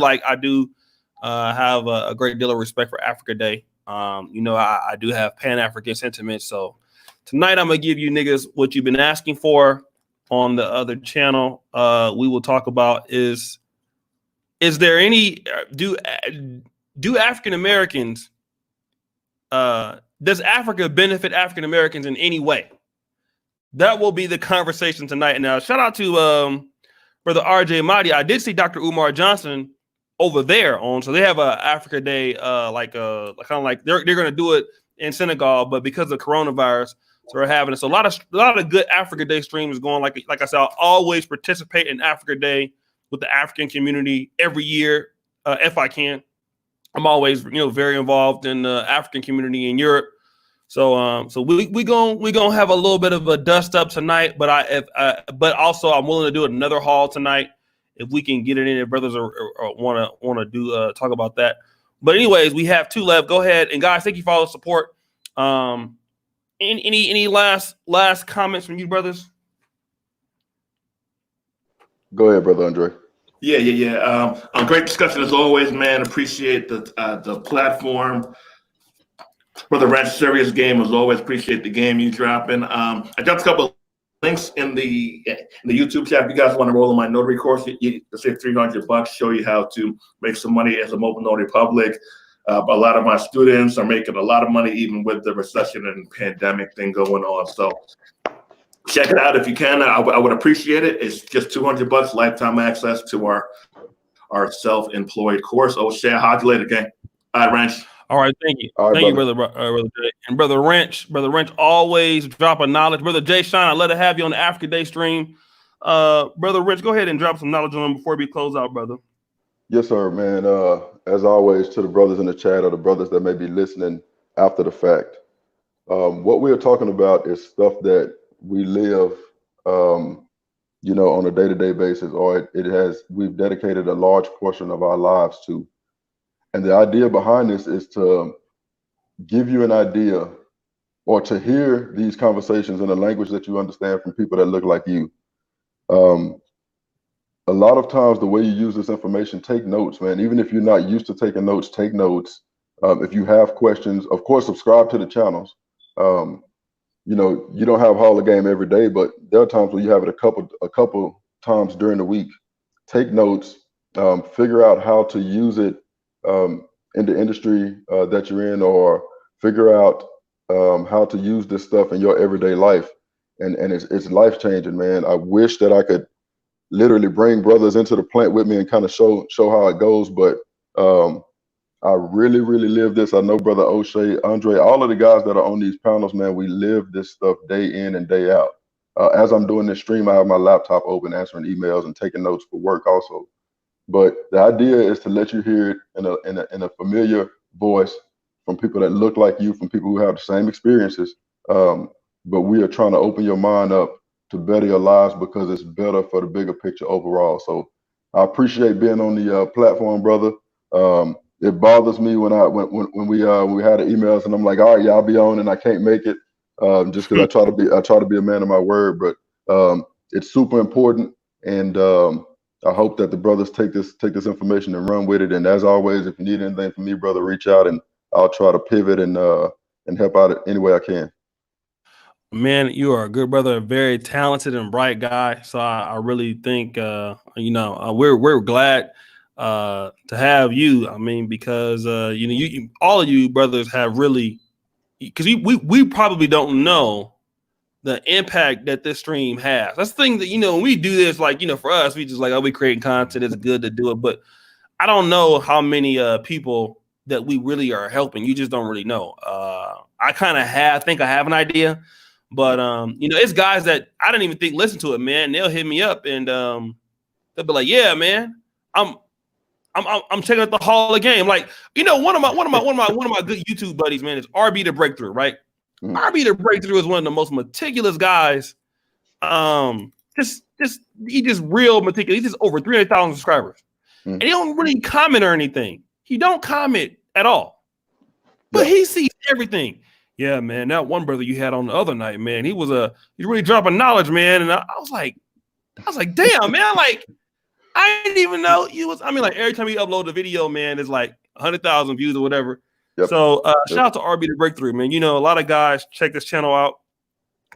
have a great deal of respect for Africa Day. You know, I do have Pan-African sentiments. So tonight I'm gonna give you niggas what you've been asking for on the other channel. We will talk about is there any do African Americans does Africa benefit African Americans in any way? That will be the conversation tonight. And now shout out to brother RJ Mahdi. I did see Dr. Umar Johnson over there on, so they have a Africa Day, kind of like they're going to do it in Senegal, but because of coronavirus, so we're having it. So a lot of good Africa Day streams going. Like I said, I'll always participate in Africa Day with the African community every year if I can. I'm always, you know, very involved in the African community in Europe. So we gonna have a little bit of a dust up tonight, but also I'm willing to do another haul tonight if we can get it in. If brothers are want to do talk about that. But anyways, we have 2 left. Go ahead, and guys, thank you for all the support. Any last comments from you, brothers? Go ahead, brother Andre. Yeah. Great discussion as always, man. Appreciate the platform. Brother Ranch, serious game as always. Appreciate the game you dropping. I dropped a couple of links in the YouTube chat. If you guys want to roll in my notary course, you say $300, show you how to make some money as a mobile notary public. A lot of my students are making a lot of money even with the recession and pandemic thing going on. So check it out if you can. I would appreciate it. It's just $200, lifetime access to our self-employed course. O'Shea, how'd you later, gang? All right, Ranch. All right, thank you. All right, thank you, brother Jay. And brother Wrench always dropping knowledge. Brother Jay Shine, I'd love to have you on the Africa Day stream. Brother Wrench, go ahead and drop some knowledge on them before we close out, brother. Yes, sir, man. As always, to the brothers in the chat or the brothers that may be listening after the fact, what we are talking about is stuff that we live, you know, on a day-to-day basis, or we've dedicated a large portion of our lives to. And the idea behind this is to give you an idea, or to hear these conversations in a language that you understand from people that look like you. A lot of times, the way you use this information, take notes, man. Even if you're not used to taking notes, take notes. If you have questions, of course, subscribe to the channels. You know, you don't have Hall of Game every day, but there are times where you have it a couple times during the week. Take notes, figure out how to use it in the industry that you're in, or figure out how to use this stuff in your everyday life. And it's life changing, man. I wish that I could literally bring brothers into the plant with me and kind of show how it goes, but I really live this. I know brother O'Shea, Andre, all of the guys that are on these panels, man, we live this stuff day in and day out. As I'm doing this stream, I have my laptop open, answering emails and taking notes for work also. But the idea is to let you hear it in a familiar voice from people that look like you, from people who have the same experiences. But we are trying to open your mind up to better your lives, because it's better for the bigger picture overall. So I appreciate being on the platform, brother. it bothers me when we had the emails and I'm like, all right, yeah, I'll be on and I can't make it, just because I try to be a man of my word. But it's super important, and I hope that the brothers take this information and run with it. And as always, if you need anything from me, brother, reach out and I'll try to pivot and help out any way I can. Man, you are a good brother, a very talented and bright guy. So I really think we're glad to have you. I mean, because you all of you brothers have really, because we probably don't know the impact that this stream has. That's the thing that, when we do this, like, for us, we just like, oh, we creating content. It's good to do it. But I don't know how many people that we really are helping. You just don't really know. I kind of think I have an idea, but it's guys that I didn't even think listen to it, man. They'll hit me up and they'll be like, yeah, man, I'm checking out the Hall of Game. Like, one of my good YouTube buddies, man, is RB the Breakthrough, right? RB the Breakthrough is one of the most meticulous guys. He's just real meticulous. He's just over 300,000 subscribers. And he don't really comment or anything. He don't comment at all. But he sees everything. Yeah, man, that one brother you had on the other night, man, he's really dropping knowledge, man. And I was like, damn, man, like, I didn't even know you was. I mean, like, every time you upload a video, man, it's like 100,000 views or whatever. Yep. So shout out to RB the Breakthrough, man. A lot of guys check this channel out.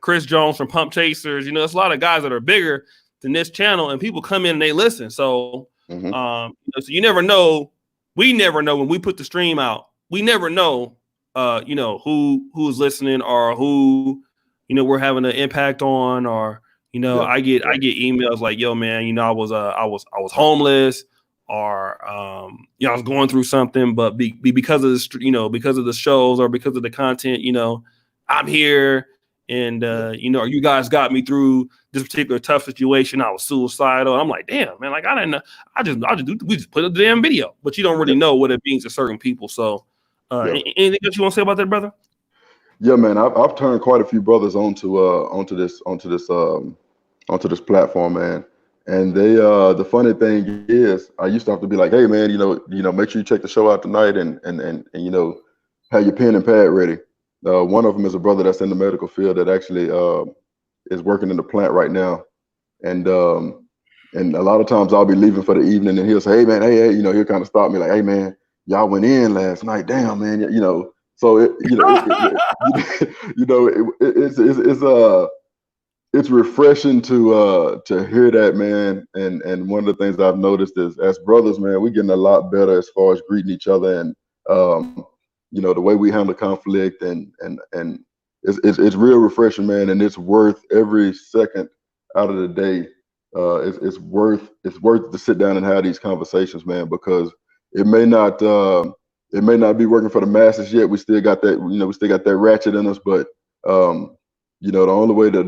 Chris Jones from Pump Chasers. There's a lot of guys that are bigger than this channel, and people come in and they listen. So, so you never know. We never know when we put the stream out. We never know, who's listening or who, we're having an impact on, or. I get emails like, yo, man, I was homeless, or I was going through something, but because of this, because of the shows or because of the content, I'm here, and you guys got me through this particular tough situation. I was suicidal. I'm like, damn, man, like I didn't know. We just put a damn video, but you don't really know what it means to certain people. So, anything else you want to say about that, brother? Yeah, man, I've turned quite a few brothers onto this platform, man. And they the funny thing is, I used to have to be like, hey, man, make sure you check the show out tonight, and have your pen and pad ready. One of them is a brother that's in the medical field that actually is working in the plant right now, and a lot of times I'll be leaving for the evening, and he'll say, hey, man, hey, he'll kind of stop me like, hey, man, y'all went in last night, damn, man, So it's refreshing to hear that, man. And one of the things I've noticed is, as brothers, man, we're getting a lot better as far as greeting each other, and the way we handle conflict, and it's real refreshing, man. And it's worth every second out of the day. It's worth to sit down and have these conversations, man, because it may not be working for the masses yet. We still got that, we still got that ratchet in us, but the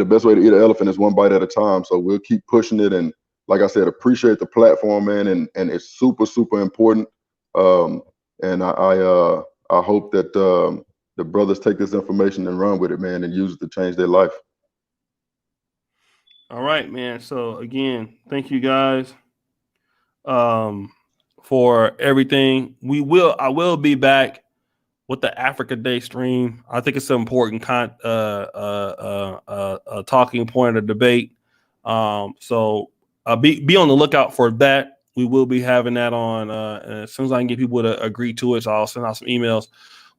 best way to eat an elephant is one bite at a time. So we'll keep pushing it, and like I said, appreciate the platform, man, and it's super, super important. And I hope that the brothers take this information and run with it, man, and use it to change their life. All right, man. So again, thank you guys for everything. I will be back with the Africa Day stream. I think it's an important talking point of debate. So be on the lookout for that. We will be having that on as soon as I can get people to agree to it. So I'll send out some emails.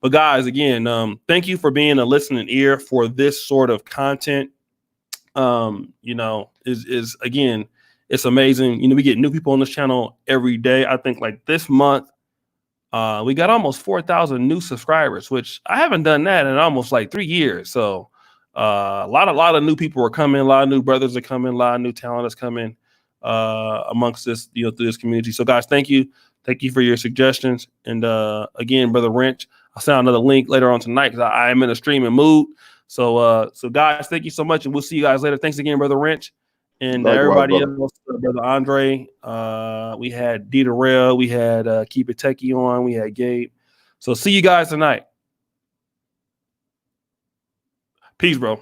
But guys, again, thank you for being a listening ear for this sort of content. Is again, it's amazing. We get new people on this channel every day. I think like this month, we got almost 4,000 new subscribers, which I haven't done that in almost like 3 years. So a lot of new people are coming, a lot of new brothers are coming, a lot of new talent is coming amongst this, through this community. So guys, thank you for your suggestions. And again, Brother Wrench, I'll send another link later on tonight because I am in a streaming mood. So guys, thank you so much, and we'll see you guys later. Thanks again, Brother Wrench. And everybody else, Brother Andre, we had D Darrell, we had Keep It Techie on, we had Gabe. So see you guys tonight. Peace, bro.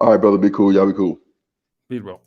All right, brother. Be cool. Y'all be cool. Peace, bro.